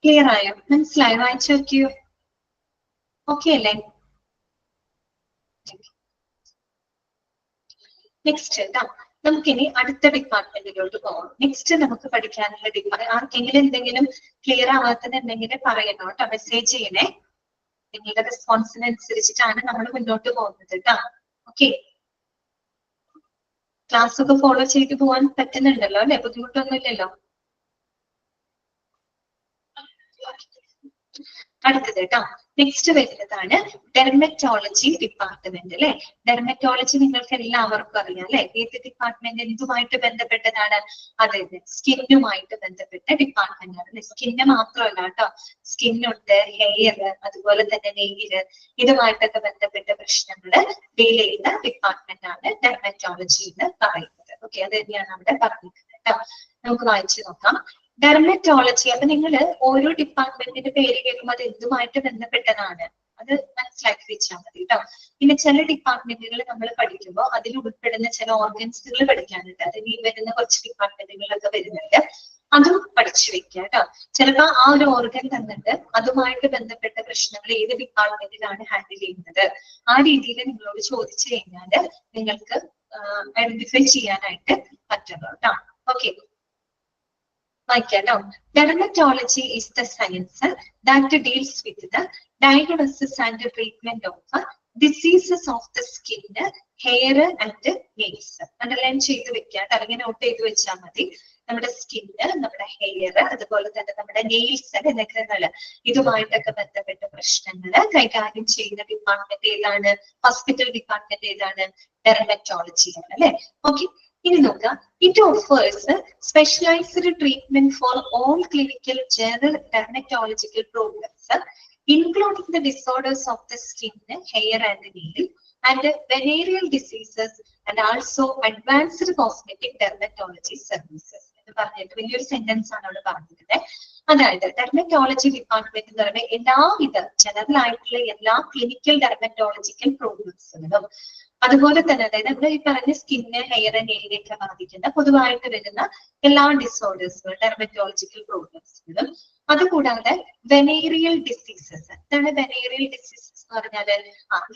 ക്ലിയർ ആയോ? മനസ്സിലായോ? വായിച്ചു നോക്കിയോ? ഓക്കെ അല്ലേ? നെക്സ്റ്റ് കേട്ടോ, നമുക്കിനി അടുത്ത ഡിപ്പാർട്ട്മെന്റിലോട്ട് പോകാം. നെക്സ്റ്റ് നമുക്ക് പഠിക്കാനുള്ള ഡിപ്പാർട്ട്മെന്റ് ആർക്കെങ്കിലും എന്തെങ്കിലും ക്ലിയർ ആവാത്തതുണ്ടെങ്കിൽ പറയണം കേട്ടോ, മെസ്സേജ് ചെയ്യണേ. നിങ്ങളുടെ റെസ്പോൺസിനനുസരിച്ചിട്ടാണ് നമ്മൾ മുന്നോട്ട് പോകുന്നത് കേട്ടോ. ഓക്കെ, ക്ലാസ് ഒക്കെ ഫോളോ ചെയ്ത് പോകാൻ പറ്റുന്നുണ്ടല്ലോ അല്ലെ? ബുദ്ധിമുട്ടൊന്നുമില്ലല്ലോ? അടുത്തത് കേട്ടോ, നെക്സ്റ്റ് വരുന്നതാണ് ഡെർമറ്റോളജി ഡിപ്പാർട്ട്മെന്റ് അല്ലെ. ഡെർമറ്റോളജി നിങ്ങൾക്ക് എല്ലാവർക്കും അറിയാം അല്ലെ. ഏത് ഡിപ്പാർട്ട്മെന്റ് എന്തുമായിട്ട് ബന്ധപ്പെട്ടതാണ്? അതായത് സ്കിന്നുമായിട്ട് ബന്ധപ്പെട്ട ഡിപ്പാർട്ട്മെന്റ് ആണ്. സ്കിന്ന് മാത്രമല്ല കേട്ടോ, സ്കിന്നുണ്ട്, ഹെയർ, അതുപോലെ തന്നെ നെയില്, ഇതുമായിട്ടൊക്കെ ബന്ധപ്പെട്ട പ്രശ്നങ്ങൾ ഡീൽ ചെയ്യുന്ന ഡിപ്പാർട്ട്മെന്റ് ആണ് ഡെർമറ്റോളജി എന്ന് പറയുന്നത്. ഓക്കെ, അത് തന്നെയാണ് അവിടെ പറഞ്ഞിരിക്കുന്നത് കേട്ടോ. നമുക്ക് വായിച്ചു നോക്കാം. ഡെർമറ്റോളജി, അപ്പൊ നിങ്ങൾ ഓരോ ഡിപ്പാർട്ട്മെന്റിന്റെ പേര് കേൾക്കുമ്പോൾ അത് എന്തുമായിട്ട് ബന്ധപ്പെട്ടതാണ് അത് മനസ്സിലാക്കി വെച്ചാൽ മതി കേട്ടോ. പിന്നെ ചില ഡിപ്പാർട്ട്മെന്റുകൾ നമ്മൾ പഠിക്കുമ്പോൾ അതിൽ ഉൾപ്പെടുന്ന ചില ഓർഗൻസുകൾ പഠിക്കാനുണ്ട്. അതിൽ ഈ വരുന്ന കുറച്ച് ഡിപ്പാർട്ട്മെന്റുകളൊക്കെ വരുന്നുണ്ട്, അതും പഠിച്ചു വെക്കുക കേട്ടോ. ചിലപ്പോൾ ആ ഒരു ഓർഗൻ തന്നിട്ട് അതുമായിട്ട് ബന്ധപ്പെട്ട പ്രശ്നങ്ങൾ ഏത് ഡിപ്പാർട്ട്മെന്റിലാണ് ഹാൻഡിൽ ചെയ്യുന്നത്, ആ രീതിയിൽ നിങ്ങളോട് ചോദിച്ചു കഴിഞ്ഞാൽ നിങ്ങൾക്ക് ഐഡന്റിഫൈ ചെയ്യാനായിട്ട് പറ്റുന്നു കേട്ടോ. Okay, dermatology is the science that deals with the diagnosis and treatment of diseases of the skin, hair and nails. Underline ചെയ്തു വെക്കുക, അല്ലെങ്കിൽ നോട്ട് ചെയ്ത് വെച്ചാൽ മതി. നമ്മുടെ സ്കിന്ന്, നമ്മുടെ ഹെയർ, അതുപോലെ തന്നെ നമ്മുടെ നെയിൽസ്, നഖങ്ങൾ, ഇതുമായിട്ടൊക്കെ ബന്ധപ്പെട്ട പ്രശ്നങ്ങൾ കൈകാര്യം ചെയ്യുന്ന ഡിപ്പാർട്ട്മെന്റ് ഏതാണ്? ഹോസ്പിറ്റൽ ഡിപ്പാർട്ട്മെന്റ് ഏതാണ്? ഡെർമറ്റോളജി ആണ് അല്ലെ. ഓക്കെ, ഇനി നോക്കാം. It offers specialised treatment for all clinical general dermatological problems including the disorders of the skin, hair and nail, and venereal diseases, and also advanced cosmetic dermatology services. എന്ന് പറഞ്ഞിട്ട് വലിയൊരു sentence ആണ് അവിടെ പറഞ്ഞിരുന്നത്. അതായത് ഡെർമറ്റോളജി ഡിപ്പാർട്ട്മെന്റ് എന്ന് പറയുമ്പോൾ എല്ലാവിധ ജനറൽ ആയിട്ടുള്ള എല്ലാ ക്ലിനിക്കൽ ഡെർമറ്റോളജിക്കൽ പ്രോബ്ലംസുകളും, അതുപോലെ തന്നെ അതായത് ഇവിടെ ഈ പറഞ്ഞ സ്കിന്ന്, ഹെയർ, നെയിലിനൊക്കെ ബാധിക്കുന്ന പൊതുവായിട്ട് വരുന്ന എല്ലാ ഡിസോർഡേഴ്സുകളും ഡെർമറ്റോളജിക്കൽ പ്രോബ്ലംസുകളും, അതുകൂടാതെ വെനേറിയൽ ഡിസീസസ്. എന്താണ് വെനേറിയൽ ഡിസീസസ് എന്ന് പറഞ്ഞാല്?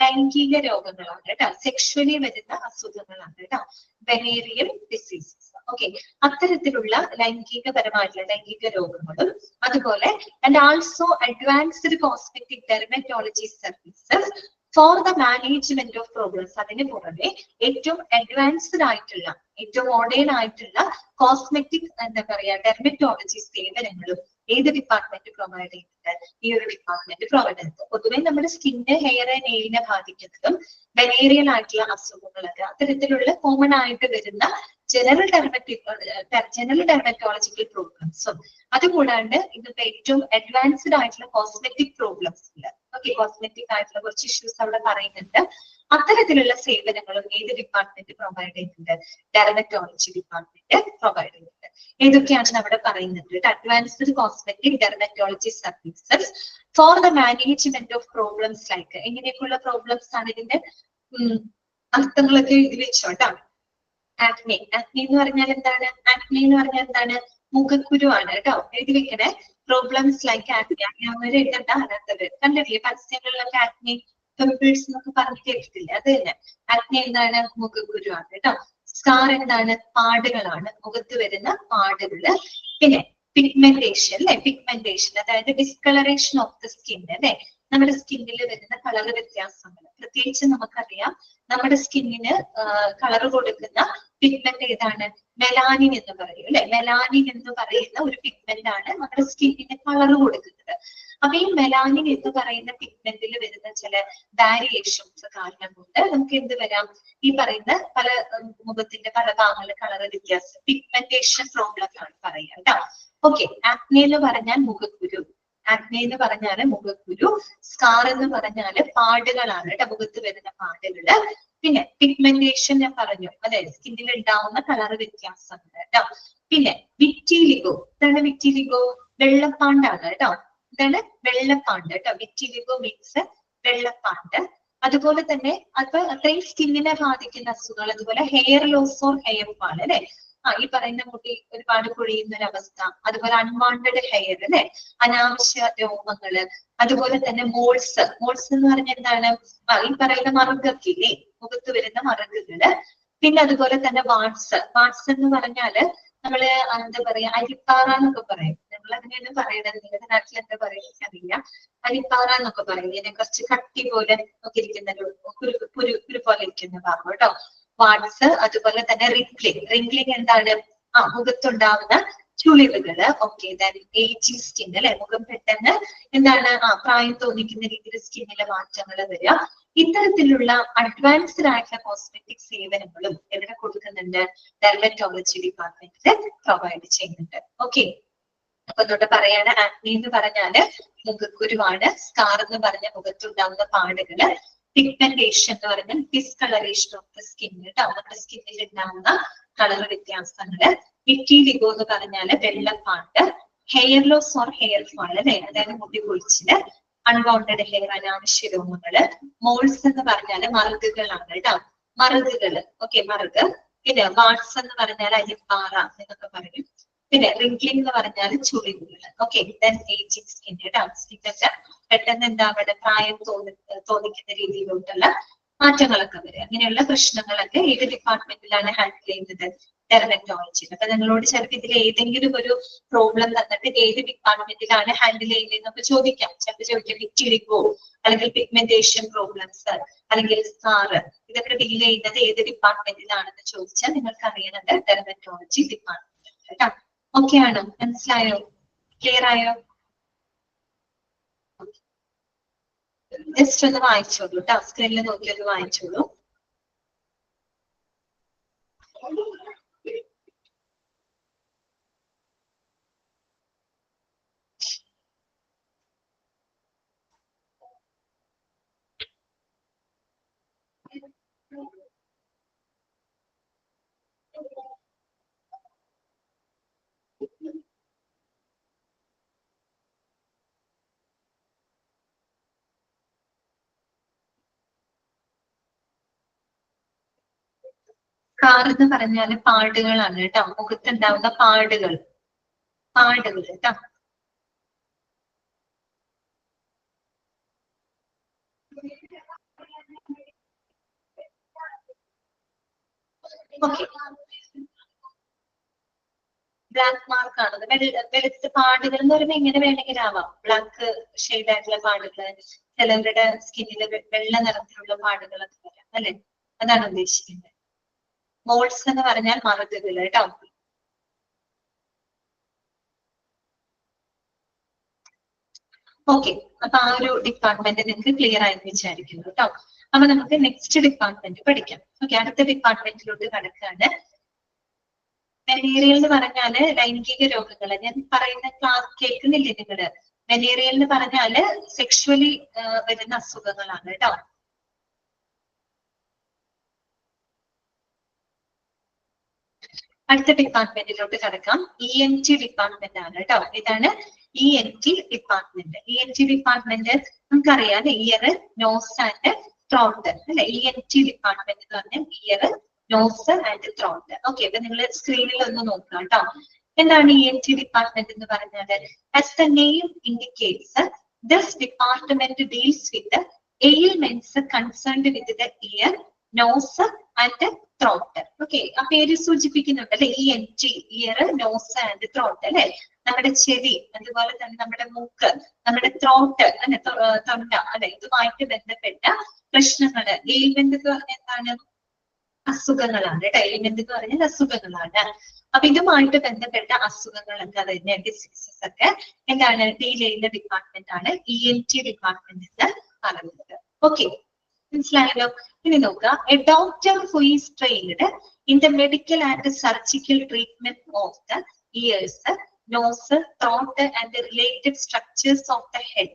ലൈംഗിക രോഗങ്ങളാണ് കേട്ടോ, സെക്ഷുവലി വരുന്ന അസുഖങ്ങളാണ് കേട്ടോ വെനേറിയൽ ഡിസീസസ്. ഓക്കെ, അത്തരത്തിലുള്ള ലൈംഗികപരമായിട്ടുള്ള ലൈംഗിക രോഗങ്ങളും, അതുപോലെ and also advanced cosmetic dermatology services for the management of problems. അതിന് പുറമെ ഏറ്റവും അഡ്വാൻസ്ഡ് ആയിട്ടുള്ള, ഏറ്റവും മോഡേൺ ആയിട്ടുള്ള കോസ്മെറ്റിക് എന്താ പറയാ ഡെർമറ്റോളജി സേവനങ്ങളും ഏത് ഡിപ്പാർട്ട്മെന്റ് പ്രൊവൈഡ് ചെയ്യുന്നുണ്ട്? ഈ ഒരു ഡിപ്പാർട്ട്മെന്റ് പ്രൊവൈഡ് ചെയ്യുന്നത്. പൊതുവെ നമ്മുടെ സ്കിന്ന്, ഹെയർ, നെയിലിനെ ബാധിക്കുന്നതും വെനേറിയൽ ആയിട്ടുള്ള അസുഖങ്ങളൊക്കെ അത്തരത്തിലുള്ള കോമൺ ആയിട്ട് വരുന്ന ജനറൽ ഡെർമറ്റോളജിക്കൽ പ്രോബ്ലംസും, അതുകൂടാണ്ട് ഇതിപ്പോ ഏറ്റവും അഡ്വാൻസ്ഡ് ആയിട്ടുള്ള കോസ്മെറ്റിക് പ്രോബ്ലംസ് ഉണ്ട്. ഓക്കെ, കോസ്മെറ്റിക് ആയിട്ടുള്ള കുറച്ച് ഇഷ്യൂസ് അവിടെ പറയുന്നുണ്ട്. അത്തരത്തിലുള്ള സേവനങ്ങളും ഏത് ഡിപ്പാർട്ട്മെന്റ് പ്രൊവൈഡ് ചെയ്യുന്നുണ്ട്? ഡെർമറ്റോളജി ഡിപ്പാർട്ട്മെന്റ് പ്രൊവൈഡ് ചെയ്യുന്നുണ്ട്. ഏതൊക്കെയാണ് അവിടെ പറയുന്നത്? Advanced cosmetic dermatology services for the management of problems like, എങ്ങനെയൊക്കെയുള്ള പ്രോബ്ലംസ് ആണ് ഇതിന്റെ? അർത്ഥങ്ങളൊക്കെ എഴുതി വെച്ചോട്ടാ. ആക്നെ എന്ന് പറഞ്ഞാൽ എന്താണ്? ആക്നെ എന്ന് പറഞ്ഞാൽ എന്താണ്? മുഖക്കുരു ആണ് കേട്ടോ. എഴുതി വെക്കണേ. പ്രോബ്ലംസ് ലൈക്ക് ആക്നെ അറിയാവുന്നവര് എഴുതണ്ട, അല്ലാത്തവര് കണ്ടിട്ടില്ലേ പരസ്യങ്ങളിലൊക്കെ ആക്നെ പിമ്പിൾസ് എന്നൊക്കെ പറഞ്ഞ് കേട്ടിട്ടില്ലേ? അത് തന്നെ. ആക്നെ എന്താണ്? മുഖക്കുരു ആണ് കേട്ടോ. സ്കാർ എന്താണ്? പാടുകളാണ്, മുഖത്ത് വരുന്ന പാടുകള്. പിന്നെ പിഗ്മെന്റേഷൻ അല്ലെ, പിഗ്മെന്റേഷൻ അതായത് ഡിസ്കളറേഷൻ ഓഫ് ദ സ്കിൻ അല്ലെ, നമ്മുടെ സ്കിന്നിൽ വരുന്ന കളർ വ്യത്യാസങ്ങൾ. പ്രത്യേകിച്ച് നമുക്കറിയാം നമ്മുടെ സ്കിന്നിന് കളർ കൊടുക്കുന്ന പിഗ്മെന്റ് ഏതാണ്? മെലാനിൻ എന്ന് പറയും അല്ലെ. മെലാനിൻ എന്ന് പറയുന്ന ഒരു പിഗ്മെന്റ് ആണ് നമ്മുടെ സ്കിന്നിന് കളർ കൊടുക്കുന്നത്. അപ്പൊ ഈ മെലാനിൻ എന്ന് പറയുന്ന പിഗ്മെന്റിൽ വരുന്ന ചില വാരിയേഷൻസ് കാരണം കൊണ്ട് നമുക്ക് എന്ത് വരാം? ഈ പറയുന്ന പല മുഖത്തിന്റെ പല ഭാഗങ്ങളിൽ കളർ വ്യത്യാസം, പിഗ്മെന്റേഷൻ പ്രോബ്ലം ആണ് പറയുക കേട്ടോ. ഓക്കെ, ആക്നെ എന്ന് പറഞ്ഞാൽ മുഖക്കുരു. ആക്നെ എന്ന് പറഞ്ഞാല് മുഖക്കുരു. സ്കാർ എന്ന് പറഞ്ഞാല് പാടുകളാണ് കേട്ടോ, മുഖത്ത് വരുന്ന പാടുകള്. പിന്നെ പിഗ്മെന്റേഷൻ ഞാൻ പറഞ്ഞു, അല്ലെ, സ്കിന്നിൽ ഉണ്ടാവുന്ന കളർ വ്യത്യാസങ്ങൾ കേട്ടോ. പിന്നെ വിറ്റിലിഗോ. എന്താണ് വിറ്റിലിഗോ? വെള്ളപ്പാണ്ടാണ് കേട്ടോ. ഇതാണ് വെള്ളപ്പാണ്ട് കേട്ടോ. വിറ്റിലിഗോ മീൻസ് വെള്ളപ്പാണ്ട്. അതുപോലെ തന്നെ അത് അത്രയും സ്കിന്നിനെ ബാധിക്കുന്ന അസുഖങ്ങൾ, അതുപോലെ hair loss or hair fall അല്ലെ. ഈ പറയുന്ന മുടി ഒരുപാട് പൊഴിയുന്ന ഒരു അവസ്ഥ, അതുപോലെ അൺവാണ്ടഡ് ഹെയർ അല്ലെ, അനാവശ്യ രോമങ്ങള്, അതുപോലെ തന്നെ മോൾസ്. മോൾസ് എന്ന് പറഞ്ഞാൽ എന്താണ്? ഈ പറയുന്ന മറുകൊക്കെ ഇല്ലേ, മുഖത്ത് വരുന്ന മറുകുകള്. പിന്നെ അതുപോലെ തന്നെ വാട്സ്. വാട്സ് എന്ന് പറഞ്ഞാല് നമ്മള് എന്താ പറയാ, അരിപ്പാറ എന്നൊക്കെ പറയും. നമ്മൾ അങ്ങനെയാണ് പറയുന്നത്. നിങ്ങളുടെ നാട്ടിൽ എന്താ പറയുക അറിയില്ല. അരിപ്പാറ എന്നൊക്കെ പറയും. ഇതിനെ കുറച്ച് കട്ടി പോലെ ഒക്കെ ഇരിക്കുന്ന കുരു പോലെ ഇരിക്കുന്ന ഭാഗം കേട്ടോ, വാട്സ്. അതുപോലെ തന്നെ റിംഗ്ലിംഗ്. റിംഗ്ലിംഗ് എന്താണ്? മുഖത്തുണ്ടാവുന്ന ചുളിവുകള്. ഓക്കെ, ഏജിങ് സ്കിൻ അല്ലെ, മുഖം പെട്ടെന്ന് എന്താണ് പ്രായം തോന്നിക്കുന്ന രീതിയിൽ സ്കിന്നിലെ മാറ്റങ്ങൾ വരിക. ഇത്തരത്തിലുള്ള അഡ്വാൻസ്ഡ് ആയിട്ടുള്ള കോസ്മെറ്റിക് സേവനങ്ങളും എവിടെ കൊടുക്കുന്നുണ്ട്? ഡെർമറ്റോളജി ഡിപ്പാർട്ട്മെന്റിൽ പ്രൊവൈഡ് ചെയ്യുന്നുണ്ട്. ഓക്കെ, അപ്പൊ എന്നോട് പറയാണ്, ആക്നെ എന്ന് പറഞ്ഞാല് മുഖക്കുരുവാണ്. സ്കാർ എന്ന് പറഞ്ഞ മുഖത്തുണ്ടാവുന്ന പാടുകള്. പിഗ്മെന്റേഷൻ എന്ന് പറഞ്ഞാൽ ഡിസ്കളറേഷൻ ഓഫ് ദ സ്കിൻ കേട്ടോ, നമ്മുടെ സ്കിന്നിൽ ഉണ്ടാവുന്ന കളർ വ്യത്യാസങ്ങള്. വിറ്റിലിഗോ എന്ന് പറഞ്ഞാല് വെള്ളപ്പാണ്ട്. Hair loss or hair fall അല്ലെ, അതായത് മുടി കൊഴിച്ചില്, അൺവാണ്ടഡ് ഹെയർ, അനാവശ്യ രോമങ്ങള്. മോൾസ് എന്ന് പറഞ്ഞാല് മറുകുകളാണ് കേട്ടോ, മറുകുകള്. ഓക്കെ, മറുക്. പിന്നെ വാട്സ് എന്ന് പറഞ്ഞാൽ അരിപ്പാറ എന്നൊക്കെ പറയും. പിന്നെ റിംഗ്ലിംഗ് എന്ന് പറഞ്ഞാൽ ചുളിവുകൾ. ഓക്കെ, ഏജിങ് സ്കിൻ കേട്ടോ. സ്കിന്നൊക്കെ പെട്ടെന്ന് എന്താ അവിടെ പ്രായം തോന്നിക്കുന്ന രീതിയിലോട്ടുള്ള മാറ്റങ്ങളൊക്കെ വരും. അങ്ങനെയുള്ള പ്രശ്നങ്ങളൊക്കെ ഏത് ഡിപ്പാർട്ട്മെന്റിലാണ് ഹാൻഡിൽ ചെയ്യുന്നത്? ഡെർമറ്റോളജി. അപ്പൊ നിങ്ങളോട് ചിലപ്പോൾ ഇതിൽ ഏതെങ്കിലും ഒരു പ്രോബ്ലം തന്നിട്ട് ഏത് ഡിപ്പാർട്ട്മെന്റിലാണ് ഹാൻഡിൽ ചെയ്യുന്നതെന്നൊക്കെ ചോദിക്കാം. ചിലപ്പോൾ ചോദിക്കാം വിറ്റിലിഗോ, അല്ലെങ്കിൽ പിഗ്മെന്റേഷൻ പ്രോബ്ലംസ്, അല്ലെങ്കിൽ സ്കാർ, ഇതൊക്കെ ഡീൽ ചെയ്യുന്നത് ഏത് ഡിപ്പാർട്ട്മെന്റിലാണെന്ന് ചോദിച്ചാൽ നിങ്ങൾക്ക് അറിയുന്നത് ഡെർമറ്റോളജി ഡിപ്പാർട്ട്മെന്റ് കേട്ടോ. ഓക്കെ ആണോ? മനസ്സിലായോ? ക്ലിയർ ആയോ? ജസ്റ്റ് ഒന്ന് വായിച്ചോളൂ കേട്ടോ, സ്ക്രീനിൽ നോക്കി ഒന്ന് വായിച്ചോളൂ. സ്കാർ എന്ന് പറഞ്ഞാല് പാടുകളാണ് കേട്ടോ, മുഖത്തുണ്ടാവുന്ന പാടുകൾ, പാടുകൾ കേട്ടോ. ഓക്കെ, ബ്ലാക്ക് മാർക്ക് ആണ്. വെളുത്ത പാടുകൾ എന്ന് പറയുമ്പോൾ എങ്ങനെ വേണമെങ്കിലും ആവാം. ബ്ലാക്ക് ഷെയ്ഡ് ആയിട്ടുള്ള പാടുകൾ, ചിലവരുടെ സ്കിന്നിൽ വെള്ള നിറത്തിലുള്ള പാടുകളൊക്കെ വരാം അല്ലെ, അതാണ് ഉദ്ദേശിക്കുന്നത്. മോൾസ് എന്ന് പറഞ്ഞാൽ മറുകുകൾ കേട്ടോ. ഓക്കെ, അപ്പൊ ആ ഒരു ഡിപ്പാർട്ട്മെന്റ് നിങ്ങൾക്ക് ക്ലിയർ ആയെന്ന് വിചാരിക്കുന്നു കേട്ടോ. അപ്പൊ നമുക്ക് നെക്സ്റ്റ് ഡിപ്പാർട്ട്മെന്റ് പഠിക്കാം. ഓക്കെ, അടുത്ത ഡിപ്പാർട്ട്മെന്റിലോട്ട് കടക്കാണ്. വെനേറിയൽ എന്ന് പറഞ്ഞാല് ലൈംഗിക രോഗങ്ങള്. ഞാൻ പറയുന്ന ക്ലാസ് കേൾക്കുന്നില്ലേ നിങ്ങള്? വെനേറിയൽ എന്ന് പറഞ്ഞാല് സെക്ഷുവലി വരുന്ന അസുഖങ്ങളാണ് കേട്ടോ. അടുത്ത ഡിപ്പാർട്ട്മെന്റിലോട്ട് കടക്കാം. ENT ഡിപ്പാർട്ട്മെന്റ് ആണ് കേട്ടോ. ഇതാണ് ENT ഡിപ്പാർട്ട്മെന്റ്. ENT ഡിപ്പാർട്ട്മെന്റ് നമുക്കറിയാം, ഇയർ, നോസ് ആൻഡ് ത്രോട്ട് അല്ലെ. ENT ഡിപ്പാർട്ട്മെന്റ് എന്ന് പറഞ്ഞാൽ ear, nose and throat. Okay, അപ്പൊ നിങ്ങൾ സ്ക്രീനിൽ ഒന്ന് നോക്കുക കേട്ടോ. എന്താണ് ENT ഡിപ്പാർട്ട്മെന്റ് എന്ന് പറഞ്ഞാൽ? As the name indicates, this department deals with ailments concerned with the ear, nose and throat. Okay, ആ പേര് സൂചിപ്പിക്കുന്നുണ്ട് അല്ലെ, ENT, ear, nose and throat അല്ലെ. നമ്മുടെ ചെവി, അതുപോലെ തന്നെ നമ്മുടെ മൂക്ക്, നമ്മുടെ ത്രോട്ട് അല്ലെ, തൊണ്ട അല്ലെ, ഇതുമായിട്ട് ബന്ധപ്പെട്ട പ്രശ്നങ്ങള്. എയിൽമെന്റ് എന്ന് പറഞ്ഞാൽ എന്താണ്? അസുഖങ്ങളാണ് കേട്ടോ. എയിൽമെന്റ് എന്ന് പറഞ്ഞാൽ അസുഖങ്ങളാണ്. അപ്പൊ ഇതുമായിട്ട് ബന്ധപ്പെട്ട അസുഖങ്ങളൊക്കെ, അതിന്റെ ഡിസീസസ് ഒക്കെ എന്താണ് ഡീൽ ചെയ്യുന്ന ഡിപ്പാർട്ട്മെന്റ് ആണ് ENT ഡിപ്പാർട്ട്മെന്റ് എന്ന് പറയുന്നത്. ഓക്കെ, മനസ്സിലായല്ലോ. ഇനി നോക്കുക, a doctor who is trained in the medical and surgical treatment of the years, nose, throat and the related structures of the head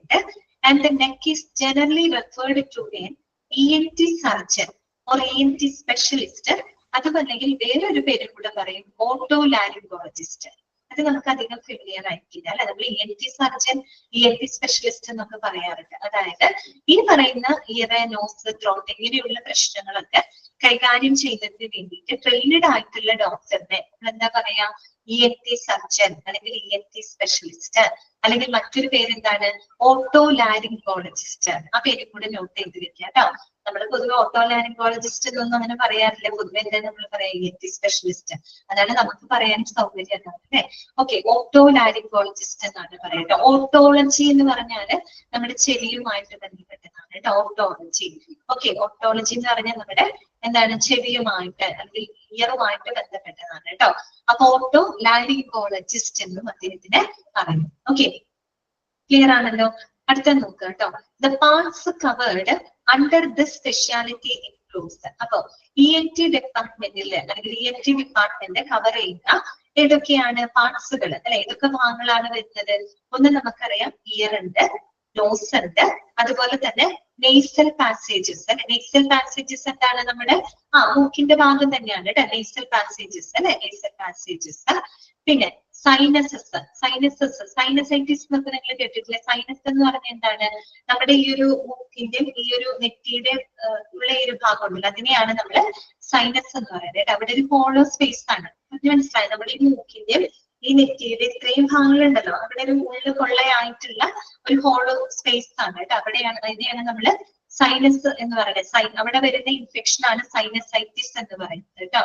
and the neck is generally referred to an ENT surgeon or ENT specialist. അതുമല്ലെങ്കിൽ വേറൊരു പേര് കൂടെ പറയും, ഓട്ടോലാരിംഗോളജിസ്റ്റ്. അത് നമുക്ക് അധികം familiar ആയിരിക്കില്ല അല്ലെ. നമ്മൾ ENT സർജൻ, ENT സ്പെഷ്യലിസ്റ്റ് എന്നൊക്കെ പറയാറുണ്ട്. അതായത് ഈ പറയുന്ന ഇയർ, നോസ്, ത്രോട്ട് ഇങ്ങനെയുള്ള പ്രശ്നങ്ങളൊക്കെ കൈകാര്യം ചെയ്യുന്നതിന് വേണ്ടിയിട്ട് ട്രെയിനഡ് ആയിട്ടുള്ള ഡോക്ടറിനെ എന്താ പറയാ, ENT സർജൻ അല്ലെങ്കിൽ ENT സ്പെഷ്യലിസ്റ്റ്, അല്ലെങ്കിൽ മറ്റൊരു പേര് എന്താണ്, ഓട്ടോലാരിംഗോളജിസ്റ്റ്. ആ പേര് കൂടെ നോട്ട് ചെയ്ത് വെക്കുക കേട്ടോ. നമ്മൾ പൊതുവെ ഓട്ടോലാരിംഗോളജിസ്റ്റ് എന്നൊന്നും അങ്ങനെ പറയാറില്ല. പൊതുവെ എന്താ നമ്മൾ പറയാ, ENT സ്പെഷ്യലിസ്റ്റ്. അതാണ് നമുക്ക് പറയാൻ സൗകര്യം അല്ലേ. ഓക്കെ, ഓട്ടോലാരിംഗോളജിസ്റ്റ് എന്നാണ് പറയുന്നത്. ഓട്ടോളജി എന്ന് പറഞ്ഞാല് നമ്മുടെ ചെവിയുമായിട്ട് ബന്ധപ്പെട്ടതാണ് കേട്ടോ, ഓട്ടോളജി. ഓക്കെ, ഓട്ടോളജി എന്ന് പറഞ്ഞാൽ നമ്മുടെ എന്താണ് ചെവിയുമായിട്ട് അല്ലെങ്കിൽ ഇയറുമായിട്ട് ബന്ധപ്പെട്ടതാണ് കേട്ടോ. അപ്പൊ ഓട്ടോലാരിംഗോളജിസ്റ്റ് എന്നും അദ്ദേഹത്തിന് പറയും. ഓക്കെ, ക്ലിയർ ആണല്ലോ. അടുത്ത നോക്കുക കേട്ടോ. The parts covered under this speciality includes. അപ്പൊ ENT ഡിപ്പാർട്ട്മെന്റിൽ അല്ലെങ്കിൽ ENT ഡിപ്പാർട്ട്മെന്റ് കവർ ചെയ്യുന്ന ഏതൊക്കെയാണ് പാർട്സുകൾ അല്ലെ, ഏതൊക്കെ ഭാഗങ്ങളാണ് വരുന്നത്? ഒന്ന് നമുക്കറിയാം, ഇയർ ഉണ്ട്, നോസ് ഉണ്ട്, അതുപോലെ തന്നെ നെയ്സൽ പാസേജസ് അല്ലെ. നെയ്സൽ പാസേജസ് എന്താണ്? നമ്മുടെ മൂക്കിന്റെ ഭാഗം തന്നെയാണ് കേട്ടോ നെയ്സൽ പാസേജസ് അല്ലെ, നെയ്സൽ പാസേജസ്. പിന്നെ സൈനസസ്, സൈനസൈറ്റിസ് എന്നൊക്കെ നിങ്ങൾ കേട്ടിട്ടില്ലേ? സൈനസ് എന്ന് പറഞ്ഞാൽ എന്താണ്? നമ്മുടെ ഈ ഒരു മൂക്കിന്റെയും ഈ ഒരു നെറ്റിയുടെ ഉള്ള ഈ ഒരു ഭാഗം ഉണ്ടല്ലോ, അതിനെയാണ് നമ്മള് സൈനസ് എന്ന് പറയുന്നത്. അവിടെ ഒരു ഹോളോ സ്പേസ് ആണ്. മനസ്സിലായി? നമ്മുടെ ഈ മൂക്കിന്റെയും ഈ നെറ്റിയുടെ ഇത്രയും ഭാഗങ്ങളുണ്ടല്ലോ, അവിടെ ഒരു ഉള്ളിൽ കൊള്ളയായിട്ടുള്ള ഒരു ഹോളോ സ്പേസ് ആണ് കേട്ടോ. അവിടെയാണ്, അതിനെയാണ് നമ്മള് സൈനസ് എന്ന് പറയുന്നത്. അവിടെ വരുന്ന ഇൻഫെക്ഷൻ ആണ് സൈനസൈറ്റിസ് എന്ന് പറയുന്നത് കേട്ടോ.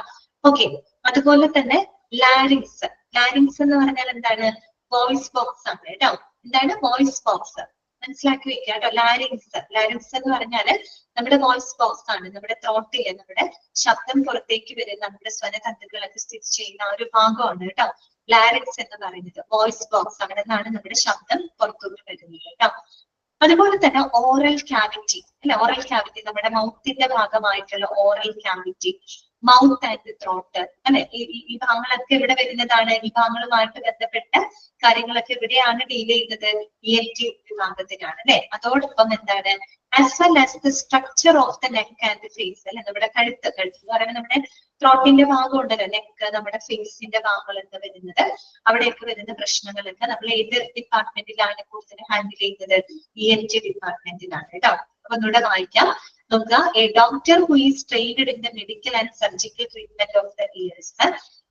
ഓക്കെ, അതുപോലെ തന്നെ ലാരിങ്സ്. ലാരിങ്സ് എന്ന് പറഞ്ഞാൽ എന്താണ്? വോയിസ് ബോക്സ് ആണ് കേട്ടോ. എന്താണ് വോയിസ് ബോക്സ്? മനസ്സിലാക്കി വെക്കുക കേട്ടോ. ലാരിങ്സ് എന്ന് പറഞ്ഞാല് നമ്മുടെ വോയിസ് ബോക്സ് ആണ്. നമ്മുടെ ത്രോട്ടില് നമ്മുടെ ശബ്ദം പുറത്തേക്ക് വരുന്ന നമ്മുടെ സ്വരതന്തുക്കളൊക്കെ സ്ഥിതി ചെയ്യുന്ന ഒരു ഭാഗമാണ് കേട്ടോ ലാരിങ്സ് എന്ന് പറയുന്നത്. വോയിസ് ബോക്സ് അവിടെ നിന്നാണ് നമ്മുടെ ശബ്ദം പുറത്തോട്ട് വരുന്നത് കേട്ടോ. അതുപോലെ തന്നെ ഓറൽ ക്യാവിറ്റി അല്ലെ. ഓറൽ ക്യാവിറ്റി നമ്മുടെ മൗത്തിന്റെ ഭാഗമായിട്ടുള്ള oral cavity, mouth and throat അല്ലെ. ഈ ഭാഗങ്ങളൊക്കെ ഇവിടെ വരുന്നതാണ്. ഈ ഭാഗങ്ങളുമായിട്ട് ബന്ധപ്പെട്ട കാര്യങ്ങളൊക്കെ ഇവിടെയാണ് ഡീൽ ചെയ്യുന്നത്, ENT വിഭാഗത്തിനാണ് അല്ലെ. അതോടൊപ്പം എന്താണ്, as well as the structure of the neck and face അല്ലെ. നമ്മുടെ കഴുത്ത് എന്ന് പറയുമ്പോൾ നമ്മുടെ ത്രോട്ടിന്റെ ഭാഗം ഉണ്ടല്ലോ, നെക്ക്, നമ്മുടെ ഫേസിന്റെ ഭാഗങ്ങളൊക്കെ വരുന്നത്, അവിടെയൊക്കെ വരുന്ന പ്രശ്നങ്ങളൊക്കെ നമ്മൾ ഏത് ഡിപ്പാർട്ട്മെന്റിലാണ് കൂടുതൽ ഹാൻഡിൽ ചെയ്യുന്നത്? ENT ഡിപ്പാർട്ട്മെന്റിലാണ് കേട്ടോ. അപ്പൊ ഒന്നുകൂടെ വായിക്കാം നോക്കുക. A doctor who is trained in the medical and surgical treatment of the ears,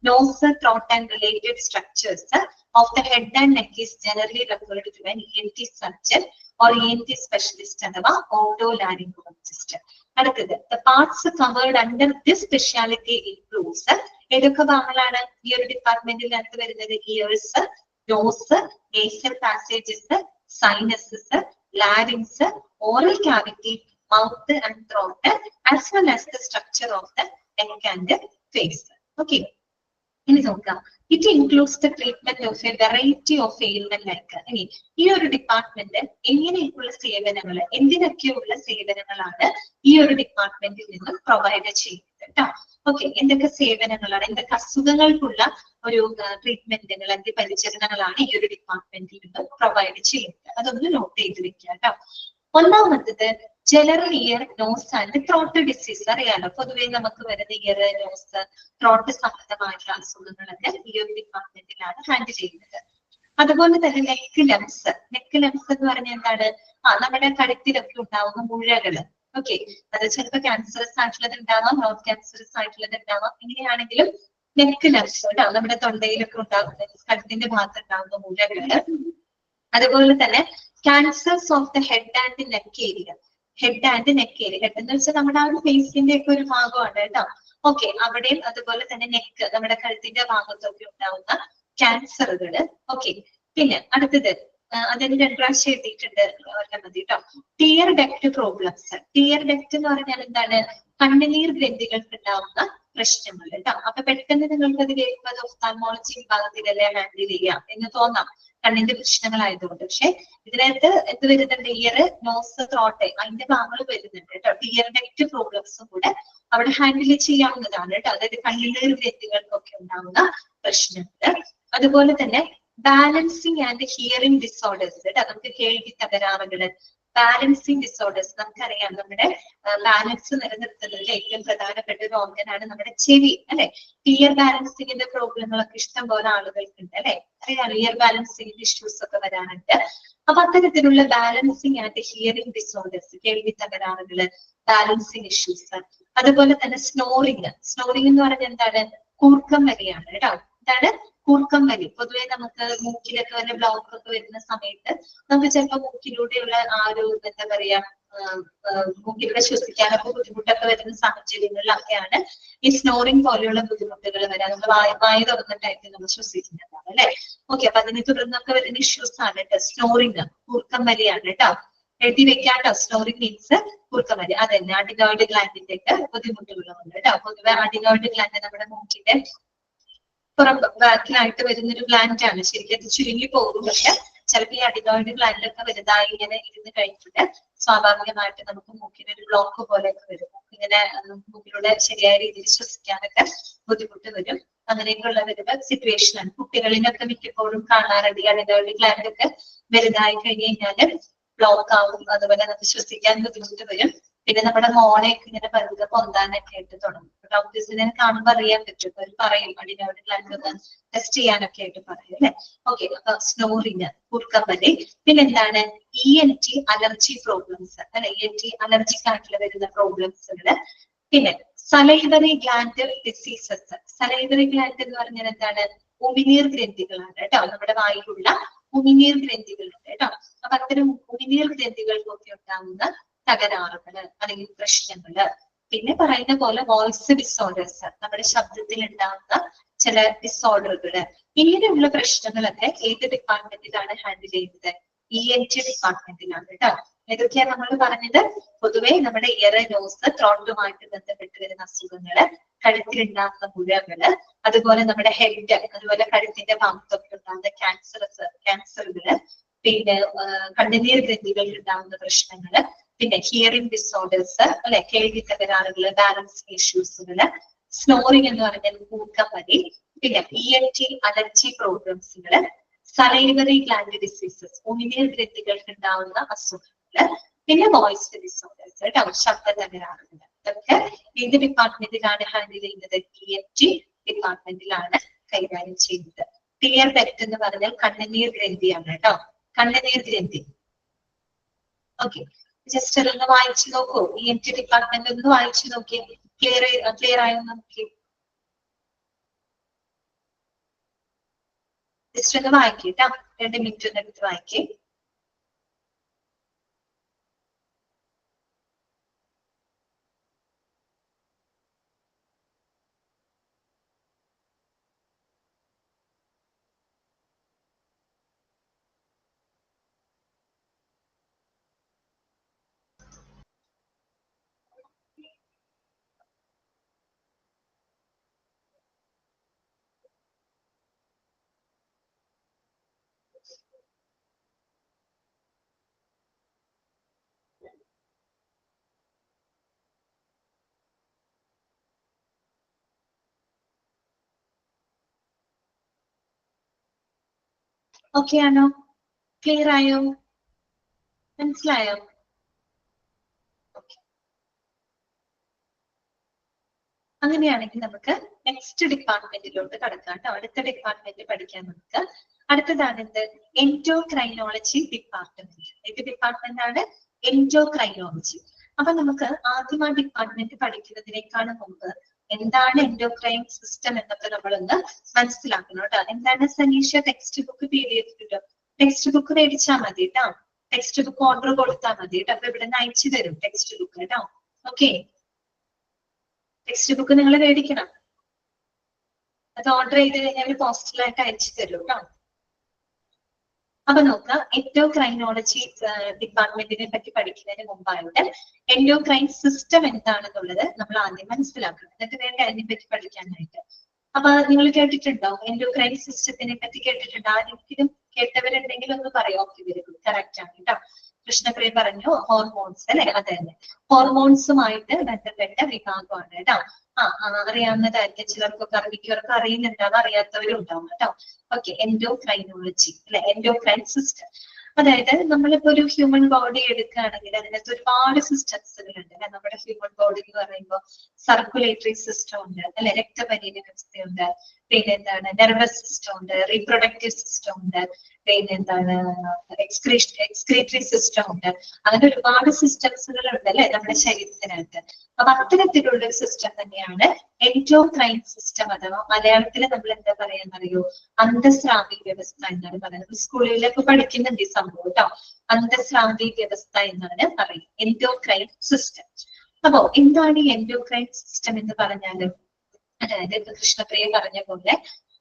nose, throat and related structures of the head and neck is generally referred to an ENT surgeon or ENT specialist അഥവാ otolaryngologist. അടുത്തത്, the parts covered under this speciality includes. ഏതൊക്കെ ഭാഗങ്ങളാണ് ഈ ഒരു ഡിപ്പാർട്ട്മെന്റിനകത്ത് വരുന്നത്? Ears, nose, nasal passages, sinuses, larynx, oral cavity, mouth and throat, as well as the structure of the neck and face. Okay, ഇനി നോക്കാം. It includes the treatment of a variety of ailment like. ഇനി ഈ ഒരു department എങ്ങനെയൊക്കെയുള്ള സേവനങ്ങൾ, എന്തിനൊക്കെയുള്ള സേവനങ്ങളാണ് ഈ ഒരു ഡിപ്പാർട്ട്മെന്റിൽ നിന്ന് പ്രൊവൈഡ് ചെയ്യുന്നത് കേട്ടോ. ഓക്കെ, എന്തൊക്കെ സേവനങ്ങളാണ്, എന്തൊക്കെ അസുഖങ്ങൾക്കുള്ള ഒരു ട്രീറ്റ്മെന്റുകൾ അല്ലെങ്കിൽ പരിചരണങ്ങളാണ് ഈ ഒരു ഡിപ്പാർട്ട്മെന്റിൽ നിന്ന് പ്രൊവൈഡ് ചെയ്യുന്നത്? അതൊന്ന് നോട്ട് ചെയ്ത് വെക്കുക കേട്ടോ. ഒന്നാമത്തത് general ear, nose and throat disease. അറിയാലോ, പൊതുവെ നമുക്ക് വരുന്ന ഇയർ, നോസ്, ത്രോട്ട് സംബന്ധമായിട്ടുള്ള അസുഖങ്ങളൊക്കെ ഈ ഒരു ഡിപ്പാർട്ട്മെന്റിലാണ് ഹാൻഡിൽ ചെയ്യുന്നത്. അതുപോലെ തന്നെ നെക്ക് ലംസ് എന്ന് പറഞ്ഞാൽ എന്താണ്? നമ്മുടെ കഴുത്തിലൊക്കെ ഉണ്ടാവുന്ന മുഴകള് ഓക്കെ, അത് ചിലപ്പോൾ ക്യാൻസറസ് ആയിട്ടുള്ളത് ഉണ്ടാവാം, നോൺ ക്യാൻസറസ് ആയിട്ടുള്ളത് ഉണ്ടാവാം. എങ്ങനെയാണെങ്കിലും നെക്ക് നർവ്സ് കേട്ടോ, നമ്മുടെ തൊണ്ടയിലൊക്കെ ഉണ്ടാകുന്ന കഴുത്തിന്റെ ഭാഗത്ത് ഉണ്ടാകുന്ന മുഴകള്. അതുപോലെ തന്നെ cancers of the head and neck area. Head and neck area, head എന്ന് വെച്ചാൽ നമ്മുടെ ആ ഒരു ഫേസിന്റെ ഒക്കെ ഒരു ഭാഗമാണ് കേട്ടോ. ഓക്കെ, അവിടെയും അതുപോലെ തന്നെ നെക്ക്, നമ്മുടെ കഴുത്തിന്റെ ഭാഗത്തൊക്കെ ഉണ്ടാവുന്ന ക്യാൻസറുകള്. ഓക്കെ, പിന്നെ അടുത്തത് അതിന് 2 പ്രാവശ്യം എഴുതിയിട്ടുണ്ട്, മതി കേട്ടോ. Tear duct problems. Tear duct എന്ന് പറഞ്ഞാൽ എന്താണ്? കണ്ണുനീർ ഗ്രന്ഥികൾക്ക് ഉണ്ടാവുന്ന പ്രശ്നങ്ങൾ കേട്ടോ. അപ്പൊ പെട്ടെന്ന് നിങ്ങൾക്ക് അത് കേൾക്കുമ്പോൾ അത് ഒഫ്താൽമോളജി വിഭാഗത്തിലല്ലേ ഹാൻഡിൽ ചെയ്യാം എന്ന് തോന്നാം, കണ്ണിന്റെ പ്രശ്നങ്ങളായതുകൊണ്ട്. പക്ഷെ ഇതിനകത്ത് എന്ത് വരുന്നുണ്ട്? ഇയർ, നോസ്, ത്രോട്ട്, അതിന്റെ ഭാഗങ്ങൾ വരുന്നുണ്ട് കേട്ടോ. ടിയർ ഡക്ട് പ്രോബ്ലംസും കൂടെ അവിടെ ഹാൻഡിൽ ചെയ്യാവുന്നതാണ് കേട്ടോ. അതായത് കണ്ണുനീർ ഗ്രന്ഥികൾക്കൊക്കെ ഉണ്ടാവുന്ന പ്രശ്നങ്ങൾ. അതുപോലെ തന്നെ ബാലൻസിങ് ആൻഡ് ഹിയറിംഗ് ഡിസോർഡേഴ്സ് കേട്ടോ. നമുക്ക് കേൾവി തകരാറുകള്, ബാലൻസിങ് ഡിസോർഡേഴ്സ്. നമുക്കറിയാം നമ്മുടെ ബാലൻസ് നിലനിർത്തുന്നതിൽ ഏറ്റവും പ്രധാനപ്പെട്ട ഒരു ഓർഗനാണ് നമ്മുടെ ചെവി അല്ലെ. ഇയർ ബാലൻസിങ്ങിന്റെ പ്രോബ്ലങ്ങളൊക്കെ ഇഷ്ടം പോലെ ആളുകൾക്കുണ്ട് അല്ലെ. അറിയാം, ഇയർ ബാലൻസിങ്ങിന്റെ ഇഷ്യൂസ് ഒക്കെ വരാനുണ്ട്. അപ്പൊ അത്തരത്തിലുള്ള ബാലൻസിങ് ആൻഡ് ഹിയറിംഗ് ഡിസോർഡേഴ്സ്, കേൾവി തകരാറുകള്, ബാലൻസിങ് ഇഷ്യൂസ്. അതുപോലെ തന്നെ സ്നോറിങ്. സ്നോറിങ് എന്ന് പറഞ്ഞാൽ എന്താണ്? കൂർക്കം വലിയാണ് കേട്ടോ. എന്താണ്? കൂർക്കം വലി. പൊതുവെ നമുക്ക് മൂക്കിലൊക്കെ വല്ല ബ്ലോക്ക് ഒക്കെ വരുന്ന സമയത്ത് നമുക്ക് ചിലപ്പോൾ മൂക്കിലൂടെയുള്ള ആ ഒരു എന്താ പറയാ, മൂക്കിലൂടെ ശ്വസിക്കാനൊക്കെ ബുദ്ധിമുട്ടൊക്കെ വരുന്ന സാഹചര്യങ്ങളിലൊക്കെയാണ് ഈ സ്നോറിങ് പോലെയുള്ള ബുദ്ധിമുട്ടുകൾ വരാൻ. നമ്മൾ വായ തുറന്നിട്ടായിരിക്കും നമ്മൾ ശ്വസിക്കുന്നത് അല്ലെ. ഓക്കെ, അപ്പൊ അതിനെ തുടർന്നൊക്കെ വരുന്ന ഇഷ്യൂസ് ആണ് കേട്ടോ സ്നോറിങ്, കൂർക്കം വലിയാണ് കേട്ടോ. എഴുതി വെക്കാട്ടോ, സ്നോറിങ് മീൻസ് കൂർക്കം വലി. അതന്നെ, അഡിനോയിഡ് ഗ്ലാൻഡിന്റെ ഒക്കെ ബുദ്ധിമുട്ടുകളുണ്ട് കേട്ടോ. പൊതുവെ അഡിനോയിഡ് ഗ്ലാൻഡ് നമ്മുടെ മൂക്കിന്റെ പുറം ബാക്കിലായിട്ട് വരുന്നൊരു ഗ്ലാൻഡ് ആണ്. ശരിക്കും അത് ചുരുങ്ങി പോകും. പക്ഷെ ചിലപ്പോൾ ഈ അഡിനോയിഡ് ഗ്ലാൻഡ് ഒക്കെ വലുതായി ഇങ്ങനെ ഇരുന്ന് കഴിഞ്ഞിട്ട് സ്വാഭാവികമായിട്ട് നമുക്ക് മൂക്കിന് ഒരു ബ്ലോക്ക് പോലെയൊക്കെ വരും. ഇങ്ങനെ മൂക്കിലൂടെ ശരിയായ രീതിയിൽ ശ്വസിക്കാനൊക്കെ ബുദ്ധിമുട്ട് വരും. അങ്ങനെയൊക്കെയുള്ള വരുന്ന സിറ്റുവേഷൻ ആണ്. കുട്ടികളിലൊക്കെ മിക്കപ്പോഴും കാണാറുണ്ട് ഈ അഡിനോയിഡ് ഗ്ലാൻഡ് ഒക്കെ വലുതായി കഴിഞ്ഞ് കഴിഞ്ഞാല് ബ്ലോക്ക് ആവും. അതുപോലെ നമുക്ക് ശ്വസിക്കാൻ ബുദ്ധിമുട്ട് വരും. പിന്നെ നമ്മുടെ മോണയൊക്കെ ഇങ്ങനെ പതുക്കെ പൊന്താനൊക്കെ ആയിട്ട് തുടങ്ങും. ഡോക്ടേഴ്സിനെ കാണുമ്പോൾ അറിയാൻ പറ്റും, അവർ പറയും അഡിനോയിഡ് ഗ്ലാൻഡ് ഒന്ന് ടെസ്റ്റ് ചെയ്യാനൊക്കെ ആയിട്ട് പറയും അല്ലെ. ഓക്കെ, അപ്പൊ സ്നോറിങ്, കൂർക്കം വലി. പിന്നെ എന്താണ്? ENT അലർജി പ്രോബ്ലംസ് അല്ലെ. ENT അലർജിക് ആയിട്ടുള്ള വരുന്ന പ്രോബ്ലംസുകള്. പിന്നെ salivary gland diseases. Salivary gland എന്ന് പറഞ്ഞാൽ എന്താണ്? ഉമിനീർ ഗ്രന്ഥികളാണ് കേട്ടോ. നമ്മുടെ വായിലുള്ള ഉമിനീർ ഗ്രന്ഥികളുണ്ട് കേട്ടോ. അപ്പൊ അത്തരം ഉമിനീർ ഗ്രന്ഥികൾക്കൊക്കെ ഉണ്ടാകുന്ന തകരാറുകള് അല്ലെങ്കിൽ പ്രശ്നങ്ങള്. പിന്നെ പറയുന്ന പോലെ വോയിസ് ഡിസോർഡേഴ്സ്, നമ്മുടെ ശബ്ദത്തിൽ ഉണ്ടാകുന്ന ചില ഡിസോർഡറുകള്. ഇങ്ങനെയുള്ള പ്രശ്നങ്ങളൊക്കെ ഏത് ഡിപ്പാർട്ട്മെന്റിലാണ് ഹാൻഡിൽ ചെയ്യുന്നത്? ENT ഡിപ്പാർട്ട്മെന്റിലാണ് കേട്ടോ. ഏതൊക്കെയാ നമ്മൾ പറഞ്ഞത്? പൊതുവെ നമ്മുടെ ഇയർ, നോസ്, ത്രോട്ടുമായിട്ട് ബന്ധപ്പെട്ട് വരുന്ന അസുഖങ്ങള്, കഴുത്തിലുണ്ടാകുന്ന മുഴകള്, അതുപോലെ നമ്മുടെ ഹെഡ്, അതുപോലെ കഴുത്തിന്റെ ഭാഗത്തൊക്കെ ഉണ്ടാകുന്ന ക്യാൻസറുകള്, പിന്നെ കണ്ണുനീർ ഗ്രന്ഥികളിൽ ഉണ്ടാകുന്ന പ്രശ്നങ്ങള്, പിന്നെ ഹിയറിംഗ് ഡിസോർഡേഴ്സ് അല്ലെ, കേൾവി തകരാറുകള്, ബാലൻസിങ് ഇഷ്യൂസുകള്, സ്നോറിംഗ് എന്ന് പറഞ്ഞാൽ കൂർക്കം വലി, പിന്നെ ENT അലർജി പ്രോബ്ലംസുകള്, സലൈവറി ഗ്ലാൻഡ് ഡിസീസസ്, ഉമിനീർ ഗ്രന്ഥികൾക്ക് ഉണ്ടാവുന്ന അസുഖങ്ങള്, പിന്നെ വോയിസ് ഡിസോർഡേഴ്സ് കേട്ടോ, ശബ്ദ തകരാറുകൾ. ഇതൊക്കെ ഏത് ഡിപ്പാർട്ട്മെന്റിലാണ് ഹാൻഡിൽ ചെയ്യുന്നത്? ENT ഡിപ്പാർട്ട്മെന്റിലാണ് കൈകാര്യം ചെയ്യുന്നത്. ടിയർ ഡക്ട് എന്ന് പറഞ്ഞാൽ കണ്ണുനീർ ഗ്രന്ഥിയാണ് കേട്ടോ, കണ്ണുനീർ ഗ്രന്ഥി. ഓക്കെ, ജസ്റ്റ് ഒന്ന് വായിച്ചു നോക്കൂ. ENT ഡിപ്പാർട്ട്മെന്റ് ഒന്ന് വായിച്ചു നോക്കിയേ. ക്ലിയർ ആയോ നോക്കി? ജസ്റ്റ് ഒന്ന് വായിക്കേട്ടാ, 2 മിനിറ്റ് ഒന്ന് എടുത്ത് വായിക്കേ. ഓക്കെ ആണോ? ക്ലിയർ ആയോ? മനസ്സിലായോ? അങ്ങനെയാണെങ്കിൽ നമുക്ക് നെക്സ്റ്റ് ഡിപ്പാർട്ട്മെന്റിലോട്ട് കടക്കാം കേട്ടോ. അടുത്ത ഡിപ്പാർട്ട്മെന്റ് പഠിക്കാൻ നമുക്ക്. അടുത്തതാണ് എന്ത്? Endocrinology department. ഏത് ഡിപ്പാർട്ട്മെന്റ് ആണ്? എൻഡോക്രൈനോളജി. അപ്പൊ നമുക്ക് ആദ്യം ആ ഡിപ്പാർട്ട്മെന്റ് പഠിക്കുന്നതിനേക്കാളും മുമ്പ് എന്താണ് എൻഡോക്രൈൻ സിസ്റ്റം എന്നൊക്കെ നമ്മളൊന്ന് മനസ്സിലാക്കണം കേട്ടോ. എന്താണ് സനീഷ? ടെക്സ്റ്റ് ബുക്ക് PDF കിട്ടും. ടെക്സ്റ്റ് ബുക്ക് മേടിച്ചാൽ മതി കേട്ടോ. ടെക്സ്റ്റ് ബുക്ക് ഓർഡർ കൊടുത്താൽ മതി കേട്ടോ. അപ്പൊ ഇവിടെ നിന്ന് അയച്ചു തരും ടെക്സ്റ്റ് ബുക്ക് കേട്ടോ. ഓക്കെ, ടെക്സ്റ്റ് ബുക്ക് നിങ്ങൾ മേടിക്കണം. അത് ഓർഡർ ചെയ്ത് കഴിഞ്ഞാൽ പോസ്റ്റലായിട്ട് അയച്ചു തരും കേട്ടോ. അപ്പൊ നോക്കാം, എൻഡോക്രൈനോളജി ഡിപ്പാർട്ട്മെന്റിനെ പറ്റി പഠിക്കുന്നതിന് മുമ്പായിട്ട് എൻഡോക്രൈൻ സിസ്റ്റം എന്താണെന്നുള്ളത് നമ്മൾ ആദ്യം മനസ്സിലാക്കണം. എന്നിട്ട് വേണ്ട അതിനെ പറ്റി പഠിക്കാനായിട്ട്. അപ്പൊ നിങ്ങൾ കേട്ടിട്ടുണ്ടോ എൻഡോക്രൈൻ സിസ്റ്റത്തിനെ പറ്റി? കേട്ടിട്ടുണ്ടോ? ആരെങ്കിലും കേട്ടവരുണ്ടെങ്കിൽ ഒന്ന് പറയാം. ഓക്കെ, വെരി ഗുഡ്, കറക്റ്റ് ആണ് കേട്ടോ. കൃഷ്ണപ്രിയ പറഞ്ഞു ഹോർമോൺസ് അല്ലെ? അതെ അതെ, ഹോർമോൺസുമായിട്ട് ബന്ധപ്പെട്ട വിഭാഗമാണ് കേട്ടോ. അറിയാവുന്നതായിരിക്കും ചിലർക്കൊക്കെ, മിക്കവർക്കും അറിയുന്നുണ്ടാവും, അറിയാത്തവരും ഉണ്ടാവും കേട്ടോ. ഓക്കെ, എൻഡോക്രൈനോളജി അല്ലെ, എൻഡോക്രൈൻ സിസ്റ്റം. അതായത് നമ്മളിപ്പോ ഒരു ഹ്യൂമൻ ബോഡി എടുക്കുകയാണെങ്കിൽ അതിനകത്ത് ഒരുപാട് സിസ്റ്റംസുകളുണ്ട് അല്ലെ. നമ്മുടെ ഹ്യൂമൻ ബോഡി എന്ന് പറയുമ്പോൾ സർക്കുലേറ്ററി സിസ്റ്റം ഉണ്ട് അല്ലെ, രക്തപരിചയ വ്യവസ്ഥയുണ്ട്, പിന്നെ എന്താണ് നെർവസ് സിസ്റ്റം ഉണ്ട്, റീപ്രൊഡക്റ്റീവ് സിസ്റ്റം ഉണ്ട്, പിന്നെ എന്താണ് എക്സ്ക്രീറ്ററി സിസ്റ്റം ഉണ്ട്. അങ്ങനെ ഒരുപാട് സിസ്റ്റംസുകൾ ഉണ്ട് അല്ലെ നമ്മുടെ ശരീരത്തിനകത്ത്. അപ്പൊ അത്തരത്തിലുള്ള ഒരു സിസ്റ്റം തന്നെയാണ് എൻഡോക്രൈൻ സിസ്റ്റം, അഥവാ മലയാളത്തിൽ നമ്മൾ എന്താ പറയാന്നറിയോ? അന്തസ്രാവി വ്യവസ്ഥ എന്നാണ് പറയുന്നത്. സ്കൂളിലൊക്കെ പഠിക്കുന്നുണ്ട് ഈ സംഭവം കേട്ടോ. അന്തസ്രാവി വ്യവസ്ഥ എന്നാണ് പറയുന്നത്, എൻഡോക്രൈൻ സിസ്റ്റം. അപ്പോ എന്താണ് ഈ എൻഡോക്രൈൻ സിസ്റ്റം എന്ന് പറഞ്ഞാല്? അതായത് ഇപ്പൊ കൃഷ്ണപ്രിയ പറഞ്ഞ പോലെ,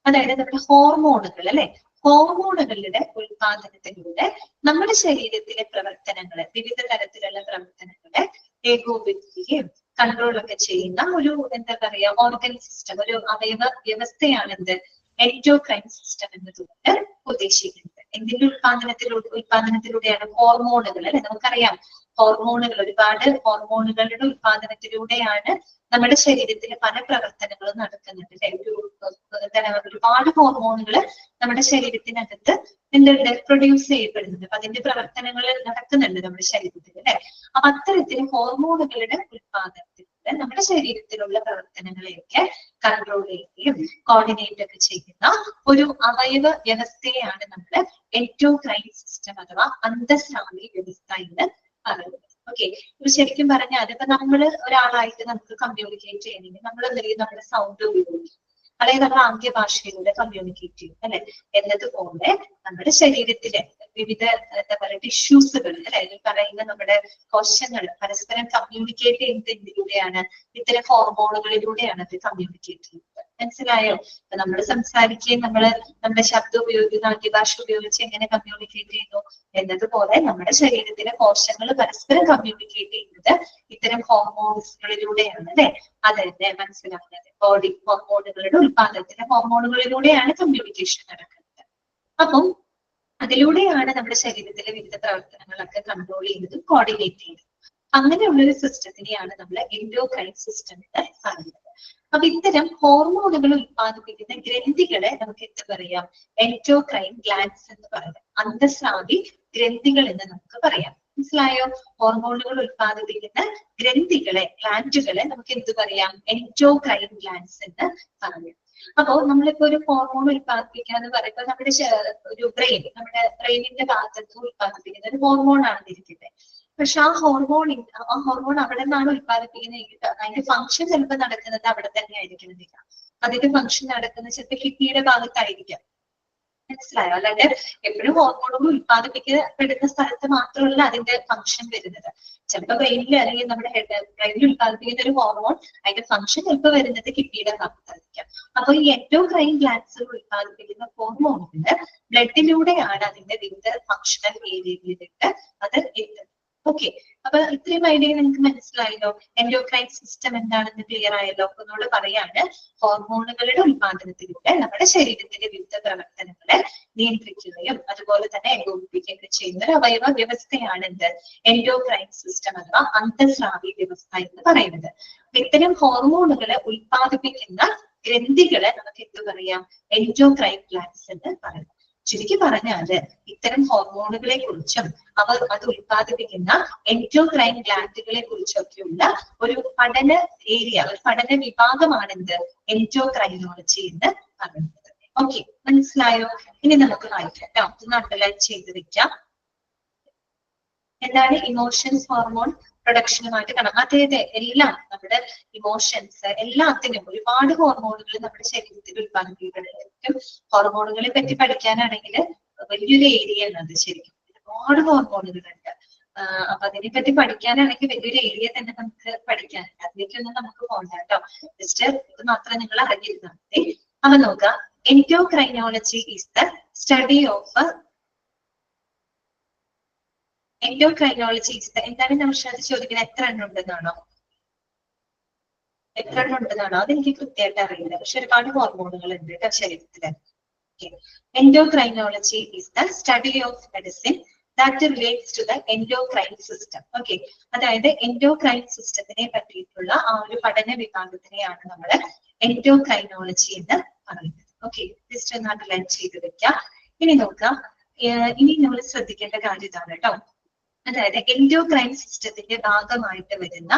അതായത് നമ്മുടെ ഹോർമോണുകൾ അല്ലെ, ഹോർമോണുകളുടെ ഉൽപാദനത്തിലൂടെ നമ്മുടെ ശരീരത്തിലെ പ്രവർത്തനങ്ങളെ, വിവിധ തരത്തിലുള്ള പ്രവർത്തനങ്ങളെ ഏകോപിപ്പിക്കുകയും കൺട്രോളൊക്കെ ചെയ്യുന്ന ഒരു എന്താ പറയാ ഓർഗൻ സിസ്റ്റം, ഒരു അവയവ വ്യവസ്ഥയാണ് എന്ത് എൻഡോക്രൈൻ സിസ്റ്റം എന്നതുകൊണ്ട് ഉദ്ദേശിക്കുന്നത്. എന്തിന്റെ ഉൽപാദനത്തിലൂടെയാണ്? ഹോർമോണുകൾ അല്ലെ. നമുക്കറിയാം ഹോർമോണുകൾ, ഒരുപാട് ഹോർമോണുകളുടെ ഉൽപാദനത്തിലൂടെയാണ് നമ്മുടെ ശരീരത്തിലെ പല പ്രവർത്തനങ്ങളും നടക്കുന്നുണ്ട് അല്ലെ. ഒരുപാട് ഹോർമോണുകൾ നമ്മുടെ ശരീരത്തിനകത്ത് എന്തുണ്ട് പ്രൊഡ്യൂസ് ചെയ്യപ്പെടുന്നുണ്ട്. അപ്പൊ അതിന്റെ പ്രവർത്തനങ്ങൾ നടക്കുന്നുണ്ട് നമ്മുടെ ശരീരത്തിൽ അല്ലെ. അപ്പൊ അത്തരത്തിൽ ഹോർമോണുകളുടെ ഉൽപാദനത്തിലൂടെ നമ്മുടെ ശരീരത്തിലുള്ള പ്രവർത്തനങ്ങളെയൊക്കെ കൺട്രോൾ ചെയ്യുകയും കോർഡിനേറ്റ് ഒക്കെ ചെയ്യുന്ന ഒരു അവയവ വ്യവസ്ഥയാണ് നമ്മൾ എൻഡോക്രൈൻ സിസ്റ്റം അഥവാ അന്തസ്രാവി വ്യവസ്ഥ എന്ന് പറയുന്നത്. ഓക്കെ, ഇപ്പൊ ശരിക്കും പറഞ്ഞാൽ ഇപ്പൊ നമ്മൾ ഒരാളായിട്ട് നമുക്ക് കമ്മ്യൂണിക്കേറ്റ് ചെയ്യണമെങ്കിൽ നമ്മൾ എന്തെങ്കിലും നമ്മുടെ സൗണ്ട് ഉപയോഗിക്കും, അല്ലെങ്കിൽ നമ്മൾ ആംഗ്യഭാഷയിലൂടെ കമ്മ്യൂണിക്കേറ്റ് ചെയ്യും അല്ലെ. എന്നതുപോലെ നമ്മുടെ ശരീരത്തിലെ വിവിധ എന്താ പറയുക ടിഷ്യൂസുകൾ അല്ലെ, പറയുന്ന നമ്മുടെ കോശങ്ങൾ പരസ്പരം കമ്മ്യൂണിക്കേറ്റ് ചെയ്യുന്നത് എന്തിലൂടെയാണ്? ഇത്തരം ഹോർമോണുകളിലൂടെയാണ് അത് കമ്മ്യൂണിക്കേറ്റ് ചെയ്യുന്നത്. മനസ്സിലായോ? അപ്പൊ നമ്മൾ സംസാരിക്കുകയും നമ്മുടെ ശബ്ദം ഉപയോഗിക്കുന്ന ആംഗ്യഭാഷ ഉപയോഗിച്ച് എങ്ങനെ കമ്മ്യൂണിക്കേറ്റ് ചെയ്യുന്നു എന്നതുപോലെ നമ്മുടെ ശരീരത്തിലെ കോശങ്ങൾ പരസ്പരം കമ്മ്യൂണിക്കേറ്റ് ചെയ്യുന്നത് ഇത്തരം ഹോർമോൺസുകളിലൂടെയാണ് അല്ലെ. അതെന്നെ മനസ്സിലാക്കുന്നത്. ബോഡി ഹോർമോണുകളുടെ ഉൽപാദനത്തിലെ ഹോർമോണുകളിലൂടെയാണ് കമ്മ്യൂണിക്കേഷൻ നടക്കുന്നത്. അപ്പം അതിലൂടെയാണ് നമ്മുടെ ശരീരത്തിലെ വിവിധ പ്രവർത്തനങ്ങളൊക്കെ കൺട്രോൾ ചെയ്യുന്നതും കോർഡിനേറ്റ് ചെയ്യുന്നതും. അങ്ങനെയുള്ള ഒരു സിസ്റ്റത്തിനെയാണ് നമ്മൾ എൻഡോക്രൈൻ സിസ്റ്റം എന്ന് പറയുന്നത്. അപ്പൊ ഇത്തരം ഹോർമോണുകൾ ഉൽപ്പാദിപ്പിക്കുന്ന ഗ്രന്ഥികളെ നമുക്ക് എന്ത് പറയാം? എൻഡോക്രൈൻ ഗ്ലാൻഡ്സ് എന്ന് പറയാം, അന്തസ്രാവി ഗ്രന്ഥികൾ എന്ന് നമുക്ക് പറയാം. മനസ്സിലായോ? ഹോർമോണുകൾ ഉൽപ്പാദിപ്പിക്കുന്ന ഗ്രന്ഥികളെ, ഗ്ലാൻഡുകളെ നമുക്ക് എന്ത് പറയാം? എൻഡോക്രൈൻ ഗ്ലാൻഡ്സ് എന്ന് പറയാം. അപ്പോ നമ്മളിപ്പോ ഒരു ഹോർമോൺ ഉൽപ്പാദിപ്പിക്കുക എന്ന് പറയുമ്പോൾ നമ്മുടെ ഒരു നമ്മുടെ ബ്രെയിനിന്റെ ഭാഗത്ത് ഉൽപ്പാദിപ്പിക്കുന്ന ഒരു ഹോർമോൺ ആണെന്നിരിക്കട്ടെ. പക്ഷെ ആ ഹോർമോൺ അവിടെ നിന്നാണ് ഉൽപ്പാദിപ്പിക്കുന്നത്. അതിന്റെ ഫംഗ്ഷൻ ചിലപ്പോൾ നടക്കുന്നത് അവിടെ തന്നെ ആയിരിക്കണമെന്നില്ല. അതിന്റെ ഫംഗ്ഷൻ നടക്കുന്നത് ചിലപ്പോൾ കിഡ്നിയുടെ ഭാഗത്തായിരിക്കാം. മനസ്സിലായോ? അല്ലാണ്ട് എപ്പോഴും ഹോർമോണുകൾ ഉൽപ്പാദിപ്പിക്കപ്പെടുന്ന സ്ഥലത്ത് മാത്രമല്ല അതിന്റെ ഫംഗ്ഷൻ വരുന്നത്. ചിലപ്പോൾ ബ്രെയിനിൽ അല്ലെങ്കിൽ നമ്മുടെ ബ്രെയിനിൽ ഉൽപ്പാദിപ്പിക്കുന്ന ഒരു ഹോർമോൺ അതിന്റെ ഫംഗ്ഷൻ ചിലപ്പോൾ വരുന്നത് കിഡ്നിയുടെ ഭാഗത്തായിരിക്കാം. അപ്പൊ ഈ എൻഡോക്രൈൻ ഗ്ലാൻഡ്സുകൾ ഉൽപ്പാദിപ്പിക്കുന്ന ഹോർമോണുകൾ ബ്ലഡിലൂടെയാണ് അതിന്റെ വിവിധ ഫങ്ഷണൽ ഏരിയകളിലേക്ക് അത് എത്തുന്നത്. ഓക്കെ, അപ്പൊ ഇത്രയും ഐഡിയ നിങ്ങൾക്ക് മനസ്സിലായല്ലോ. എൻഡോക്രൈൻ സിസ്റ്റം എന്താണെന്ന് ക്ലിയർ ആയല്ലോ. ഒന്നുകൂടെ പറയാണ്, ഹോർമോണുകളുടെ ഉൽപാദനത്തിലൂടെ നമ്മുടെ ശരീരത്തിന്റെ വിവിധ പ്രവർത്തനങ്ങളെ നിയന്ത്രിക്കുകയും അതുപോലെ തന്നെ ഏകോപിപ്പിക്കുകയും ചെയ്യുന്ന ഒരു അവയവ വ്യവസ്ഥയാണ് എന്ത് എൻഡോക്രൈൻ സിസ്റ്റം അഥവാ അന്തസ്രാവി വ്യവസ്ഥ എന്ന് പറയുന്നത്. ഇത്തരം ഹോർമോണുകളെ ഉൽപാദിപ്പിക്കുന്ന ഗ്രന്ഥികളെ നമുക്ക് എന്ത് പറയാം? എൻഡോക്രൈൻ ഗ്ലാൻഡ്സ് എന്ന് പറയാം. ചുരുക്കി പറഞ്ഞാല് ഇത്തരം ഹോർമോണുകളെ കുറിച്ചും അത് ഉൽപ്പാദിപ്പിക്കുന്ന എൻഡോക്രൈൻ ഗ്ലാൻഡുകളെ കുറിച്ചൊക്കെയുള്ള ഒരു പഠന ഏരിയ, ഒരു പഠന വിഭാഗമാണ് എന്ത് എൻഡോക്രൈനോളജി എന്ന് പറയുന്നത്. ഓക്കെ, മനസ്സിലായോ? ഇനി നമുക്ക് വായിക്കാം കേട്ടോ. ഒന്ന് അണ്ടർലൈൻ ചെയ്ത് വെക്കാം. എന്താണ് ഇമോഷൻസ് ഹോർമോൺ പ്രൊഡക്ഷനുമായിട്ട് കാണാം. അതെ അതെ, എല്ലാം നമ്മുടെ ഇമോഷൻസ് എല്ലാത്തിനും ഒരുപാട് ഹോർമോണുകൾ നമ്മുടെ ശരീരത്തിൽ ഉത്പാദിപ്പിക്കപ്പെടും. ഹോർമോണുകളെ പറ്റി പഠിക്കാനാണെങ്കിൽ വലിയൊരു ഏരിയ ആണ് അത്. ശരിക്കും ഒരുപാട് ഹോർമോണുകളുണ്ട്. അപ്പൊ അതിനെപ്പറ്റി പഠിക്കാനാണെങ്കിൽ വലിയൊരു ഏരിയ തന്നെ നമുക്ക് പഠിക്കാനുണ്ട്. അതിലേക്കൊന്നും നമുക്ക് പോകണ്ട കേട്ടോ. ജസ്റ്റ് ഇത് മാത്രം നിങ്ങൾ അറിഞ്ഞിരുന്നാൽ മതി. അപ്പൊ നോക്കാം, endocrinology is the study of endocrinology is the എന്താണ് നൗഷാദ് ചോദിക്കുന്നത്? എത്ര എണ്ണം ഉണ്ടെന്നാണോ? എത്ര എണ്ണം ഉണ്ടെന്നാണോ? അതെനിക്ക് കൃത്യമായിട്ട് അറിയില്ല. പക്ഷെ ഒരുപാട് ഹോർമോണുകൾ ഉണ്ട് കേട്ടോ ശരീരത്തില്. Endocrinology is the study of medicine that relates to the endocrine system. Okay, അതായത് എൻഡോക്രൈൻ സിസ്റ്റത്തിനെ പറ്റിയിട്ടുള്ള ആ ഒരു പഠന വിഭാഗത്തിനെയാണ് നമ്മൾ എൻഡോക്രൈനോളജി എന്ന് പറയുന്നത്. ഓക്കെ, ജസ്റ്റ് ഒന്ന് അണ്ടർലൈൻ ചെയ്ത് വെക്കാം. ഇനി നോക്കാം, ഇനി നമ്മൾ ശ്രദ്ധിക്കേണ്ട കാര്യം ഇതാണ് കേട്ടോ. അതായത് എൻഡോക്രൈൻ സിസ്റ്റത്തിന്റെ ഭാഗമായിട്ട് വരുന്ന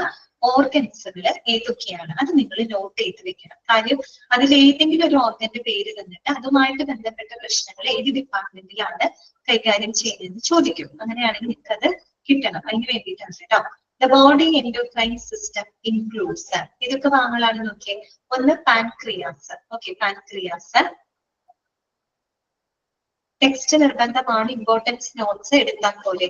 ഓർഗൻസുകൾ ഏതൊക്കെയാണ് അത് നിങ്ങൾ നോട്ട് ചെയ്ത് വെക്കണം. കാര്യം അതിൽ ഏതെങ്കിലും ഒരു ഓർഗന്റെ പേര് തന്നിട്ട് അതുമായിട്ട് ബന്ധപ്പെട്ട പ്രശ്നങ്ങൾ ഏത് ഡിപ്പാർട്ട്മെന്റിലാണ് കൈകാര്യം ചെയ്യുന്നതെന്ന് ചോദിക്കും. അങ്ങനെയാണെങ്കിൽ നിങ്ങൾക്ക് അത് കിട്ടണം. അതിന് വേണ്ടിയിട്ടാണ് കേട്ടോ. The body endocrine system includes ഇതൊക്കെ ഭാഗങ്ങളാണ് നോക്കിയേ. ഒന്ന് പാൻക്രിയാസ്. Okay, pancreas. ടെക്സ്റ്റ് നിർബന്ധമാണ്, ഇമ്പോർട്ടൻസ് നോട്ട്സ് എടുത്താൽ പോലെ.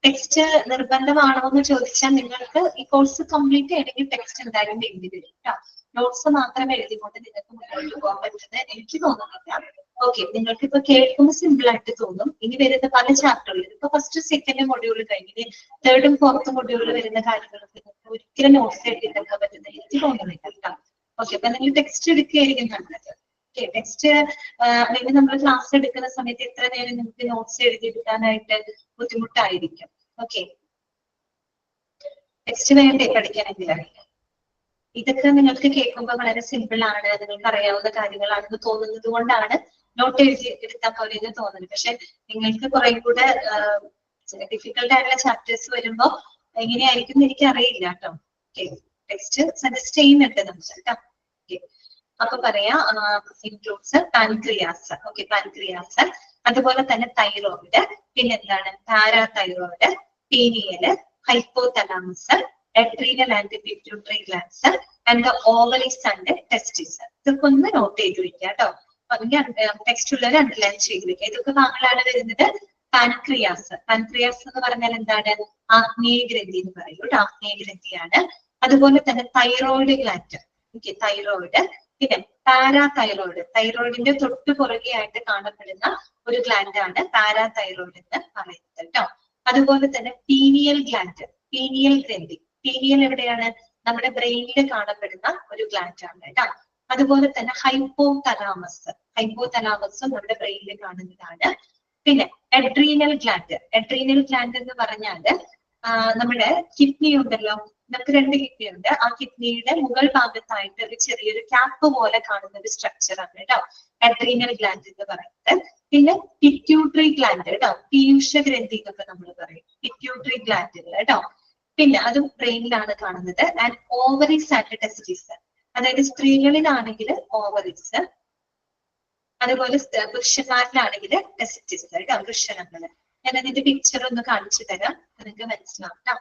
ടെക്സ്റ്റ് നിർബന്ധമാണോ എന്ന് ചോദിച്ചാൽ നിങ്ങൾക്ക് ഈ കോഴ്സ് കംപ്ലീറ്റ് ചെയ്യണമെങ്കിൽ ടെക്സ്റ്റ് എന്തായാലും വേണ്ടി വരും കേട്ടോ. നോട്ട്സ് മാത്രം എഴുതിക്കൊണ്ട് നിങ്ങൾക്ക് മുന്നോട്ട് പോകാൻ പറ്റുന്നത് എനിക്ക് തോന്നുന്നില്ല. ഓക്കെ, നിങ്ങൾക്ക് ഇപ്പൊ കേൾക്കുമ്പോൾ സിമ്പിൾ ആയിട്ട് തോന്നും. ഇനി വരുന്ന പല ചാപ്റ്ററുകളിൽ ഇപ്പൊ ഫസ്റ്റ് സെക്കൻഡ് മൊഡ്യൂൾ കഴിഞ്ഞ് തേർഡും ഫോർത്തും മൊഡ്യൂളിൽ വരുന്ന കാര്യങ്ങൾക്ക് നിങ്ങൾക്ക് ഒരിക്കലും നോട്ട്സ് എഴുതിയെടുക്കാൻ പറ്റുന്നത് എനിക്ക് തോന്നുന്നില്ല കേട്ടോ. ഓക്കെ, അപ്പൊ നിങ്ങൾ ടെക്സ്റ്റ് എടുക്കുകയായിരിക്കും നല്ലത്. ഓക്കെ, ടെക്സ്റ്റ് അല്ലെങ്കിൽ നമ്മൾ ക്ലാസ് എടുക്കുന്ന സമയത്ത് എത്ര നേരം നിങ്ങൾക്ക് നോട്ട്സ് എഴുതിയെടുക്കാനായിട്ട് ബുദ്ധിമുട്ടായിരിക്കും. ഓക്കെ, ടെക്സ്റ്റ് വേണ്ടേ പഠിക്കാനെങ്കിൽ? ഇതൊക്കെ നിങ്ങൾക്ക് കേൾക്കുമ്പോൾ വളരെ സിമ്പിൾ ആണ്, നിങ്ങൾക്ക് അറിയാവുന്ന കാര്യങ്ങളാണെന്ന് തോന്നുന്നത് കൊണ്ടാണ് നോട്ട് എഴുതി എടുത്താൽ പോലെ എന്ന് തോന്നുന്നത്. പക്ഷെ നിങ്ങൾക്ക് കുറെ കൂടെ ഡിഫിക്കൽട്ട് ആയിട്ടുള്ള ചാപ്റ്റേഴ്സ് വരുമ്പോ എങ്ങനെയായിരിക്കും എന്ന് എനിക്ക് അറിയില്ല കേട്ടോ. ഓക്കെ, ടെക്സ്റ്റ് സജസ്റ്റ് ചെയ്യുന്നുണ്ട് നമുക്ക് കേട്ടോ. ഓക്കെ, അപ്പൊ പറയാ ഇൻക്ലൂഡ്സ് പാൻക്രിയാസ്. Okay, pancreas. അതുപോലെ തന്നെ തൈറോയിഡ്, പിന്നെന്താണ് parathyroid, pineal, hypothalamus, adrenal and pituitary glands and the ovaries and testes. ഇതൊക്കെ ഒന്ന് നോട്ട് ചെയ്ത് വെക്കുക കേട്ടോ. ടെക്സ്റ്റ് ഉള്ളവർ അണ്ടർലൈൻ ചെയ്ത് വെക്കുക. ഇതൊക്കെ ഭാഗങ്ങളാണ് വരുന്നത്. പാൻക്രിയാസ്. പാൻക്രിയാസ് എന്ന് പറഞ്ഞാൽ എന്താണ്? ആഗ്നേയ ഗ്രന്ഥി എന്ന് പറയും കേട്ടോ. ആഗ്നേയ ഗ്രന്ഥിയാണ്. അതുപോലെ തന്നെ തൈറോയിഡ് ഗ്ലാൻഡ്. Okay, thyroid. പിന്നെ പാരാതൈറോയിഡ്. തൈറോയിഡിന്റെ തൊട്ടു പുറകെ ആയിട്ട് കാണപ്പെടുന്ന ഒരു ഗ്ലാൻഡ് ആണ് പാരാതൈറോയിഡ് എന്ന് പറയുന്നത് കേട്ടോ. അതുപോലെ തന്നെ പീനിയൽ ഗ്ലാൻഡ്. പീനിയൽ ഗ്രന്ഥി. പീനിയൽ എവിടെയാണ്? നമ്മുടെ ബ്രെയിനിൽ കാണപ്പെടുന്ന ഒരു ഗ്ലാൻഡ് ആണ് കേട്ടോ. അതുപോലെ തന്നെ ഹൈപ്പോതലാമസ്. ഹൈപ്പോതലാമസും നമ്മുടെ ബ്രെയിനിൽ കാണുന്നതാണ്. പിന്നെ അഡ്രീനൽ ഗ്ലാൻഡ്. അഡ്രീനൽ ഗ്ലാൻഡ് എന്ന് പറഞ്ഞാല് നമ്മുടെ കിഡ്നി ഉണ്ടല്ലോ, നമുക്ക് രണ്ട് കിഡ്നി ഉണ്ട്. ആ കിഡ്നിയുടെ മുകൾ ഭാഗത്തായിട്ട് ഒരു ചെറിയൊരു ക്യാപ്പ് പോലെ കാണുന്ന ഒരു സ്ട്രക്ചർ ആണ് കേട്ടോ അഡ്രീനൽ ഗ്ലാൻഡ് എന്ന് പറയുന്നത്. പിന്നെ പിറ്റ്യൂട്ടറി ഗ്ലാൻഡ് കേട്ടോ, പീയൂഷ ഗ്രന്ഥി എന്നൊക്കെ നമ്മൾ പറയും. പിറ്റ്യൂട്ടറി ഗ്ലാൻഡുകൾ കേട്ടോ. പിന്നെ അതും ബ്രെയിനിലാണ് കാണുന്നത്. And ovaries and testis. അതായത് സ്ത്രീകളിലാണെങ്കിൽ ഓവറീസ്, അതുപോലെ പുരുഷന്മാരിലാണെങ്കിൽ ടെസ്റ്റിസ് കേട്ടോ, വൃഷണങ്ങള്. ഞാൻ അതിന്റെ പിക്ചർ ഒന്ന് കാണിച്ചു തരാം, നിങ്ങൾക്ക് മനസ്സിലാവും കേട്ടോ.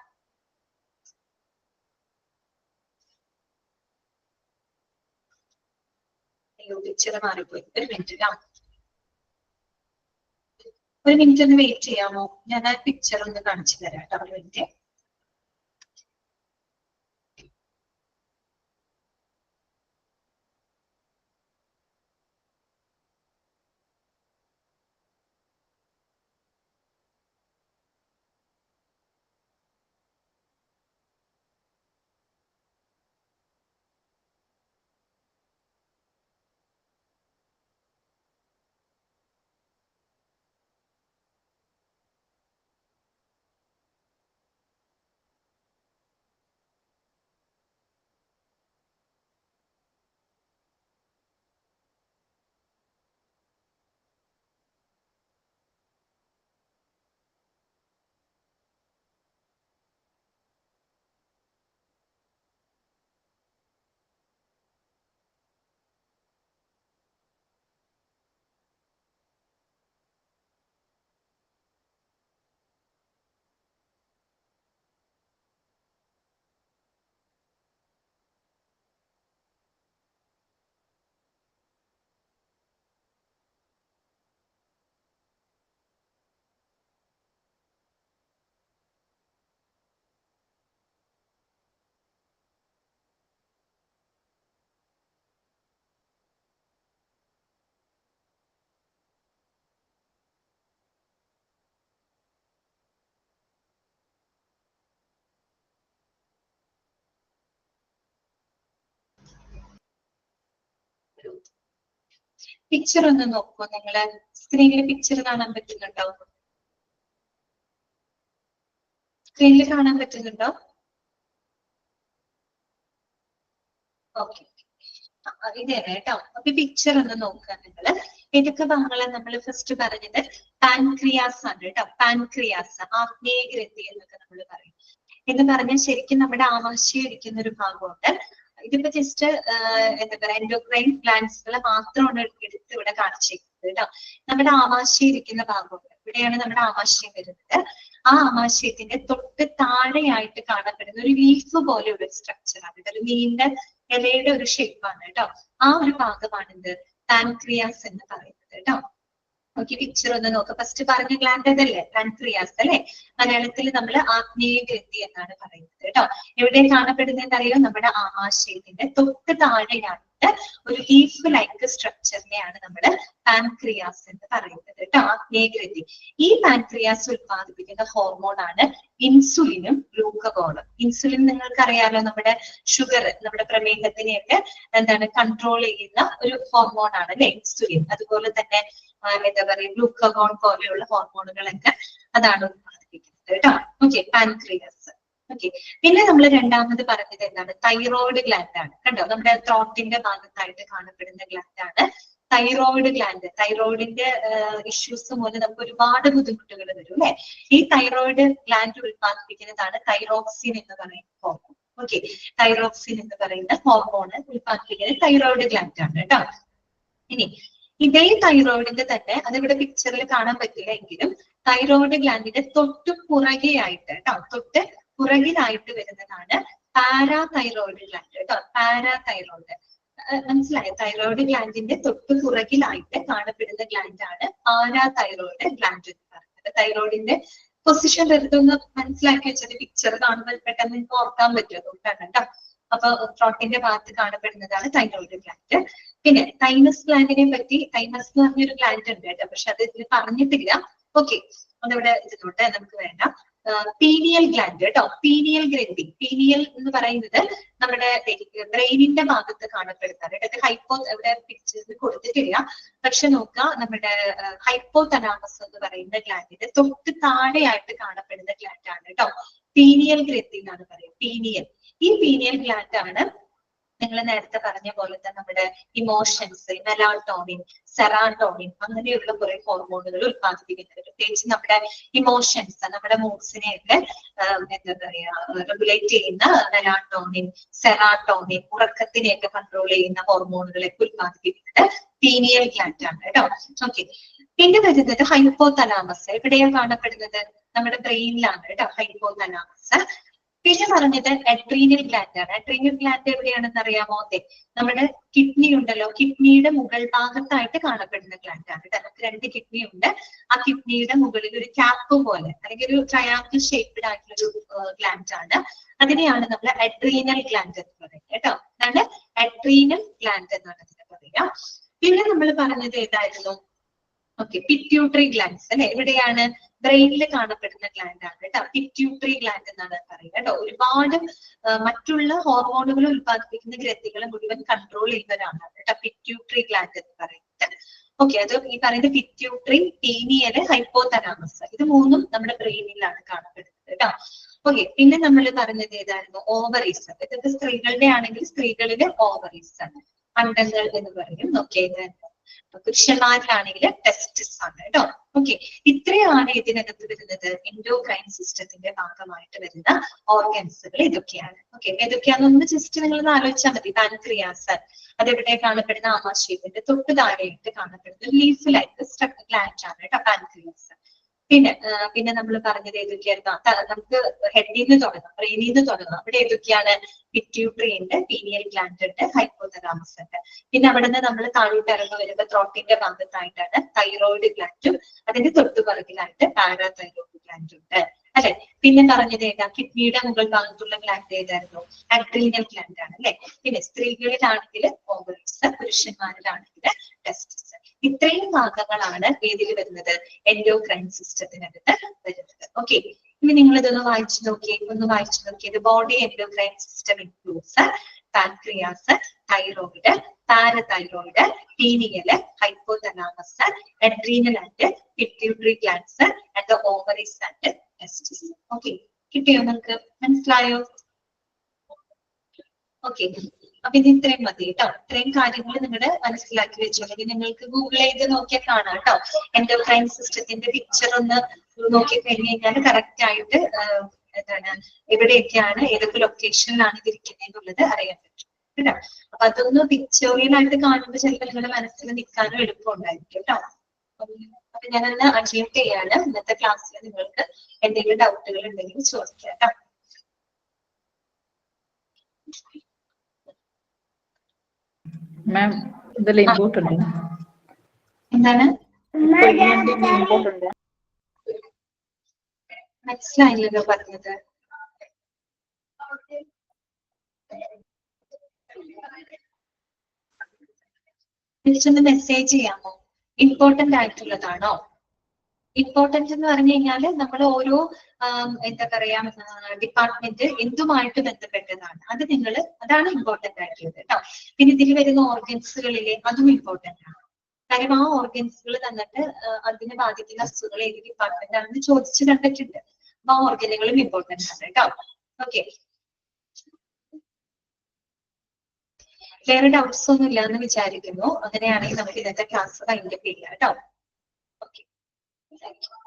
അയ്യോ, പിക്ചർ മാറിപ്പോയി. ഒരു മിനിറ്റ് കേട്ടോ, ഒരു മിനിറ്റ് ഒന്ന് വെയിറ്റ് ചെയ്യാമോ? ഞാൻ ആ പിക്ചർ ഒന്ന് കാണിച്ചു തരാം കേട്ടോ, ഒരു മിനിറ്റ്. പിക്ചർ ഒന്ന് നോക്കൂ. നിങ്ങള് സ്ക്രീനിൽ പിക്ചർ കാണാൻ പറ്റുന്നുണ്ടോ? സ്ക്രീനിൽ കാണാൻ പറ്റുന്നുണ്ടോ? ഓക്കെ, ഇതേ കേട്ടോ. അപ്പൊ പിക്ചർ ഒന്ന് നോക്കുക നിങ്ങള്. ഏതൊക്കെ ഭാഗങ്ങളെ നമ്മൾ ഫസ്റ്റ് പറഞ്ഞത്? പാൻക്രിയാസ് ആണ് കേട്ടോ. പാൻക്രിയാസ്, ആഗ്നേയ ഗ്രന്ഥി എന്നൊക്കെ നമ്മൾ പറയും. എന്ന് പറഞ്ഞാൽ ശരിക്കും നമ്മുടെ ആമാശയം ഇരിക്കുന്ന ഒരു ഭാഗമുണ്ട്. ഇതിപ്പോ ജസ്റ്റ് എന്താ പറയാ, എൻഡോക്രൈൻ ഗ്ലാൻഡ്സുകളെ മാത്രമാണ് എടുത്ത് ഇവിടെ കാണിച്ചിരിക്കുന്നത് കേട്ടോ. നമ്മുടെ ആമാശയം ഇരിക്കുന്ന ഭാഗമുണ്ട്. ഇവിടെയാണ് നമ്മുടെ ആമാശയം വരുന്നത്. ആ ആമാശയത്തിന്റെ തൊട്ട് താഴെയായിട്ട് കാണപ്പെടുന്ന ഒരു ലീഫ് പോലെ ഒരു സ്ട്രക്ചറാണ്. ഇതൊരു നീണ്ട ഇലയുടെ ഒരു ഷേപ്പാണ് കേട്ടോ. ആ ഒരു ഭാഗമാണ് എന്ത്? പാൻക്രിയാസ് എന്ന് പറയുന്നത് കേട്ടോ. ഓക്കെ, പിക്ചർ ഒന്ന് നോക്കാം. ഫസ്റ്റ് പറഞ്ഞ ഗ്ലാൻഡ് അതല്ലേ, പാൻക്രിയാസ് അല്ലെ. മലയാളത്തിൽ നമ്മൾ ആഗ്നേയ ഗ്രന്ഥി എന്നാണ് പറയുന്നത് കേട്ടോ. എവിടെ കാണപ്പെടുന്നതെന്ന് അറിയോ? നമ്മുടെ ആമാശയത്തിന്റെ തൊട്ട് താഴെയായിട്ട് ഒരു ലീഫ് ലൈക്ക് സ്ട്രക്ചറിനെയാണ് നമ്മൾ പാൻക്രിയാസ് എന്ന് പറയുന്നത് കേട്ടോ, ആഗ്നേയ ഗ്രന്ഥി. ഈ പാൻക്രിയാസ് ഉത്പാദിപ്പിക്കുന്ന ഹോർമോൺ ആണ് ഇൻസുലിനും ഗ്ലൂക്കഗോണും. ഇൻസുലിൻ നിങ്ങൾക്ക് അറിയാലോ, നമ്മുടെ ഷുഗർ, നമ്മുടെ പ്രമേഹത്തിനെയൊക്കെ എന്താണ് കൺട്രോൾ ചെയ്യുന്ന ഒരു ഹോർമോൺ ആണ് അല്ലെ ഇൻസുലിൻ. അതുപോലെ തന്നെ എന്താ പറയുക, ഗ്ലൂക്കഗോൺ പോലെയുള്ള ഹോർമോണുകളൊക്കെ അതാണ് ഉത്പാദിപ്പിക്കുന്നത് കേട്ടോ. Okay, pancreas. ഓക്കെ, പിന്നെ നമ്മൾ രണ്ടാമത് പറഞ്ഞത് എന്താണ്? തൈറോയിഡ് ഗ്ലാൻഡ് ആണ്. കണ്ടോ, നമ്മുടെ ത്രോട്ടിന്റെ ഭാഗത്തായിട്ട് കാണപ്പെടുന്ന ഗ്ലാൻഡ് ആണ് തൈറോയിഡ് ഗ്ലാൻഡ്. തൈറോയിഡിന്റെ ഇഷ്യൂസ് മൂലം നമുക്ക് ഒരുപാട് ബുദ്ധിമുട്ടുകൾ വരും അല്ലെ. ഈ തൈറോയിഡ് ഗ്ലാൻഡ് ഉത്പാദിപ്പിക്കുന്നതാണ് തൈറോക്സിൻ എന്ന് പറയുന്ന ഹോർമോൺ. ഓക്കെ, തൈറോക്സിൻ എന്ന് പറയുന്ന ഹോർമോൺ ഉത്പാദിപ്പിക്കുന്നത് തൈറോയിഡ് ഗ്ലാൻഡ് ആണ് കേട്ടോ. ഇനി ഇതേ തൈറോയിഡിന്റെ തന്നെ, അതിവിടെ പിക്ചറിൽ കാണാൻ പറ്റില്ല എങ്കിലും, തൈറോയിഡ് ഗ്ലാൻഡിന്റെ തൊട്ട് പുറകെയായിട്ട് കേട്ടോ, തൊട്ട് പുറകിലായിട്ട് വരുന്നതാണ് പാരാതൈറോയിഡ് ഗ്ലാൻഡ് കേട്ടോ. പാരാതൈറോയിഡ് മനസ്സിലായോ? തൈറോയിഡ് ഗ്ലാൻഡിന്റെ തൊട്ട് പുറകിലായിട്ട് കാണപ്പെടുന്ന ഗ്ലാൻഡ് ആണ് പാരാതൈറോയിഡ് ഗ്ലാൻഡ് എന്ന് പറയുന്നത്. തൈറോയിഡിന്റെ പൊസിഷൻ വെറുതെ ഒന്ന് മനസ്സിലാക്കി വെച്ചത്, പിക്ചർ കാണുമ്പോൾ പെട്ടെന്ന് നിങ്ങൾക്ക് ഓർക്കാൻ പറ്റും, അതുകൊണ്ടാണ് കേട്ടോ. അപ്പൊ ത്രോട്ടിന്റെ ഭാഗത്ത് കാണപ്പെടുന്നതാണ് തൈറോയിഡ് ഗ്ലാൻഡ്. പിന്നെ തൈമസ് ഗ്ലാൻഡിനെ പറ്റി, തൈമസ് എന്ന് പറഞ്ഞൊരു ഗ്ലാൻഡ് ഉണ്ട് കേട്ടോ, പക്ഷെ അത് ഇതിൽ പറഞ്ഞിട്ടില്ല. ഓക്കെ, അതിവിടെ ഇതിലോട്ട് നമുക്ക് വേണ്ട. പീനിയൽ ഗ്ലാൻഡ് കേട്ടോ, പീനിയൽ ഗ്രന്ഥി. പീനിയൽ എന്ന് പറയുന്നത് നമ്മുടെ ബ്രെയിനിന്റെ ഭാഗത്ത് കാണപ്പെടുന്നതാണ് കേട്ടോ. ഹൈപ്പോ, ഇവിടെ പിക്ചേഴ്സ് കൊടുത്തിട്ടില്ല, പക്ഷെ നോക്കുക, നമ്മുടെ ഹൈപ്പോ തലാമസ് എന്ന് പറയുന്ന ഗ്ലാൻഡിന്റെ തൊട്ട് താഴെയായിട്ട് കാണപ്പെടുന്ന ഗ്ലാൻഡ് ആണ് കേട്ടോ. പീനിയൽ ഗ്രന്ഥി എന്നാണ് പറയുക, പീനിയൽ. ഈ പീനിയൽ ഗ്ലാൻഡ് ആണ് നിങ്ങൾ നേരത്തെ പറഞ്ഞ പോലെ തന്നെ നമ്മുടെ ഇമോഷൻസ്, മെലാട്ടോണിൻ, സെറാട്ടോണിൻ അങ്ങനെയുള്ള കുറെ ഹോർമോണുകൾ ഉത്പാദിപ്പിക്കുന്നത്. പ്രത്യേകിച്ച് നമ്മുടെ ഇമോഷൻസ്, നമ്മുടെ മൂഡ്സിനെയൊക്കെ എന്താ പറയാ റെഗുലേറ്റ് ചെയ്യുന്ന മെലാട്ടോണിൻ, സെറാട്ടോണിൻ, ഉറക്കത്തിനെയൊക്കെ കൺട്രോൾ ചെയ്യുന്ന ഹോർമോണുകളൊക്കെ ഉത്പാദിപ്പിക്കുന്നത് പീനിയൽ ഗ്ലാൻഡ് ആണ് കേട്ടോ. ഓക്കെ, പിന്നെ വരുന്നത് ഹൈപ്പോ തലാമസ്. എവിടെയാണ് കാണപ്പെടുന്നത്? നമ്മുടെ ബ്രെയിനിലാണ് കേട്ടോ, ഹൈപ്പോ തലാമസ്. പിന്നെ പറഞ്ഞത് അഡ്രീനൽ ഗ്ലാൻഡ് ആണ്. അഡ്രീനൽ ഗ്ലാൻഡ് എവിടെയാണെന്ന് അറിയാമോ? അതെ, നമ്മുടെ കിഡ്നി ഉണ്ടല്ലോ, കിഡ്നിയുടെ മുകൾ ഭാഗത്തായിട്ട് കാണപ്പെടുന്ന ഗ്ലാൻഡ് ആണ്. നമുക്ക് 2 കിഡ്നി ഉണ്ട്. ആ കിഡ്നിയുടെ മുകളിൽ ഒരു ക്യാപ്പ് പോലെ അല്ലെങ്കിൽ ഒരു ട്രയാങ്കിൾ ഷേപ്ഡ് ആയിട്ടുള്ള ഒരു ഗ്ലാൻഡ് ആണ്. അതിനെയാണ് നമ്മൾ അഡ്രീനൽ ഗ്ലാൻഡ് എന്ന് പറയുന്നത് കേട്ടോ. അതാണ് അഡ്രീനൽ ഗ്ലാൻഡ് എന്നാണ് അതിനെ പറയാ. പിന്നെ നമ്മൾ പറഞ്ഞത് ഏതായിരുന്നു? ഓക്കെ, പിറ്റ്യൂട്ടറി ഗ്ലാൻഡ്സ് അല്ലെ. എവിടെയാണ്? ബ്രെയിനിൽ കാണപ്പെടുന്ന ഗ്ലാൻഡ് ആണ് കേട്ടോ, പിറ്റ്യൂട്ടറി ഗ്ലാൻഡ് എന്നാണ് പറയുക കേട്ടോ. ഒരുപാട് മറ്റുള്ള ഹോർമോണുകൾ ഉത്പാദിപ്പിക്കുന്ന ഗ്രന്ഥികളെ മുഴുവൻ കൺട്രോൾ ചെയ്യുന്നവരാണ് കേട്ടോ പിറ്റ്യൂട്ടറി ഗ്ലാൻഡ് എന്ന് പറയുന്നത്. ഓക്കെ, അത് ഈ പറയുന്ന പിറ്റ്യൂട്ടറി, പീനിയൽ, ഹൈപ്പോ തലാമസ്, ഇത് മൂന്നും നമ്മുടെ ബ്രെയിനിലാണ് കാണപ്പെടുന്നത് കേട്ടോ. ഓക്കെ, പിന്നെ നമ്മൾ പറഞ്ഞത് ഏതായിരുന്നു? ഓവറീസ്. ഇതൊക്കെ സ്ത്രീകളുടെ ആണെങ്കിൽ സ്ത്രീകളിലെ ഓവറീസ് ആണ്, അണ്ടങ്ങൾ എന്ന് പറയും. ഓക്കെ, പുരുഷന്മാരിലാണെങ്കിൽ ടെസ്റ്റിസ് ആണ് കേട്ടോ. ഓക്കെ, ഇത്രയാണ് ഇതിനകത്ത് വരുന്നത് എൻഡോക്രൈൻ സിസ്റ്റത്തിന്റെ ഭാഗമായിട്ട് വരുന്ന ഓർഗൻസുകൾ ഇതൊക്കെയാണ്. ഓക്കെ, ഏതൊക്കെയാണെന്ന് ജസ്റ്റ് നിങ്ങൾ ആലോചിച്ചാൽ മതി. പാൻക്രിയാസ് അതെവിടെ കാണപ്പെടുന്ന? ആമാശയത്തിന്റെ തൊട്ട് താഴെയായിട്ട് കാണപ്പെടുന്ന ലീഫ് ലൈക്ക് ഗ്ലാൻഡ് ആണ് കേട്ടോ പാൻക്രിയാസ്. പിന്നെ നമ്മൾ പറഞ്ഞത് ഏതൊക്കെയായിരുന്നു? നമുക്ക് ഹെഡിൽ നിന്ന് തുടങ്ങാം, ബ്രെയിനിൽ നിന്ന് തുടങ്ങാം. അവിടെ ഏതൊക്കെയാണ്? പിറ്റ്യൂട്ടറി ഉണ്ട്, പീനിയൽ ഗ്ലാൻഡ് ഉണ്ട്, ഹൈപ്പോതലാമസ് ഉണ്ട്. പിന്നെ അവിടെ നിന്ന് നമ്മൾ താഴോട്ട് ഇറങ്ങി വരുമ്പോൾ ത്രോട്ടിന്റെ ഭാഗത്തായിട്ടാണ് തൈറോയിഡ് ഗ്ലാൻഡും അതിന്റെ തൊട്ടുപുറകിലായിട്ട് പാരാതൈറോയിഡ് ഗ്ലാൻഡ് ഉണ്ട് അല്ലെ. പിന്നെ പറഞ്ഞത് ഏതാ? കിഡ്നിയുടെ മുകൾ ഭാഗത്തുള്ള ഗ്ലാൻഡ് ഏതായിരുന്നു? അഡ്രീനൽ ഗ്ലാൻഡ് ആണ് അല്ലെ. പിന്നെ സ്ത്രീകളിലാണെങ്കിൽ ഓവറീസ്, പുരുഷന്മാരിലാണെങ്കിൽ ടെസ്റ്റിസ്. ഇത്രയും ഭാഗങ്ങളാണ് ഏതിൽ വരുന്നത്? എൻഡോക്രൈൻ സിസ്റ്റത്തിനകത്ത് വരുന്നത്. ഓക്കെ, ഇനി നിങ്ങൾ ഇതൊന്ന് വായിച്ചു നോക്കിയേ. The body endocrine system includes pancreas, thyroid, parathyroid, pineal, hypothalamus, adrenal and pituitary glands and the ovaries and testis. Okay, കിട്ടിയോ? നിങ്ങൾക്ക് മനസ്സിലായോ? ഓക്കെ, അപ്പൊ ഇത് ഇത്രയും മതി കേട്ടോ. ഇത്രയും കാര്യങ്ങൾ നിങ്ങളുടെ മനസ്സിലാക്കി വെച്ചോളൂ. നിങ്ങൾക്ക് ഗൂഗിൾ ചെയ്ത് നോക്കിയാൽ കാണാം കേട്ടോ. എൻഡോക്രൈൻ സിസ്റ്റത്തിന്റെ പിക്ചർ ഒന്ന് നോക്കി കഴിഞ്ഞ് കഴിഞ്ഞാൽ കറക്റ്റ് ആയിട്ട് എന്താണ് എവിടെയൊക്കെയാണ് ഏതൊക്കെ ലൊക്കേഷനിലാണ് ഇതിരിക്കുന്നത് എന്നുള്ളത് അറിയാൻ പറ്റും കേട്ടോ. അപ്പൊ അതൊന്ന് പിക്ചോറിയൽ ആയിട്ട് കാണുമ്പോൾ ചിലപ്പോൾ നിങ്ങളുടെ മനസ്സിൽ നിൽക്കാനും എളുപ്പമുണ്ടായിരിക്കും കേട്ടോ. അപ്പൊ ഞാനൊന്ന് അൺമ്യൂട്ട് ചെയ്യാണ്. ഇന്നത്തെ ക്ലാസ്സിൽ നിങ്ങൾക്ക് എന്തെങ്കിലും ഡൗട്ടുകൾ ഉണ്ടെങ്കിൽ ചോദിക്കാം കേട്ടോ. മാം ഇതിൽ ഇമ്പോർട്ടൻ്റ് എന്താണ് മനസ്സിലായില്ലല്ലോ പറഞ്ഞത്. തിരിച്ചൊന്ന് മെസ്സേജ് ചെയ്യാമോ? ഇമ്പോർട്ടന്റ് ആയിട്ടുള്ളതാണോ? ഇമ്പോർട്ടൻസ് എന്ന് പറഞ്ഞു കഴിഞ്ഞാൽ നമ്മൾ ഓരോ എന്താ പറയാ ഡിപ്പാർട്ട്മെന്റ് എന്തുമായിട്ട് ബന്ധപ്പെട്ടതാണ്. അത് അതാണ് ഇമ്പോർട്ടന്റ് ആയിട്ടുള്ളത് കേട്ടോ. പിന്നെ ഇതിൽ വരുന്ന ഓർഗൻസുകളിലെ അതും ഇമ്പോർട്ടന്റ് ആണ്. കാര്യം ആ ഓർഗൻസുകൾ തന്നിട്ട് അതിനെ ബാധിക്കുന്ന അസുഖങ്ങൾ ഏത് ഡിപ്പാർട്ട്മെന്റ് ആണെന്ന് ചോദിച്ചു കണ്ടിട്ടുണ്ട്. അപ്പൊ ആ ഓർഗനുകളും ഇമ്പോർട്ടന്റ് ആണ് കേട്ടോ. ഓക്കെ, വേറെ ഡൗട്ട്സ് ഒന്നും ഇല്ല എന്ന് വിചാരിക്കുന്നു. അങ്ങനെയാണെങ്കിൽ നമുക്ക് ഇന്നത്തെ ക്ലാസ് വൈൻഡപ്പ് ചെയ്യാം കേട്ടോ. Okay, thank you.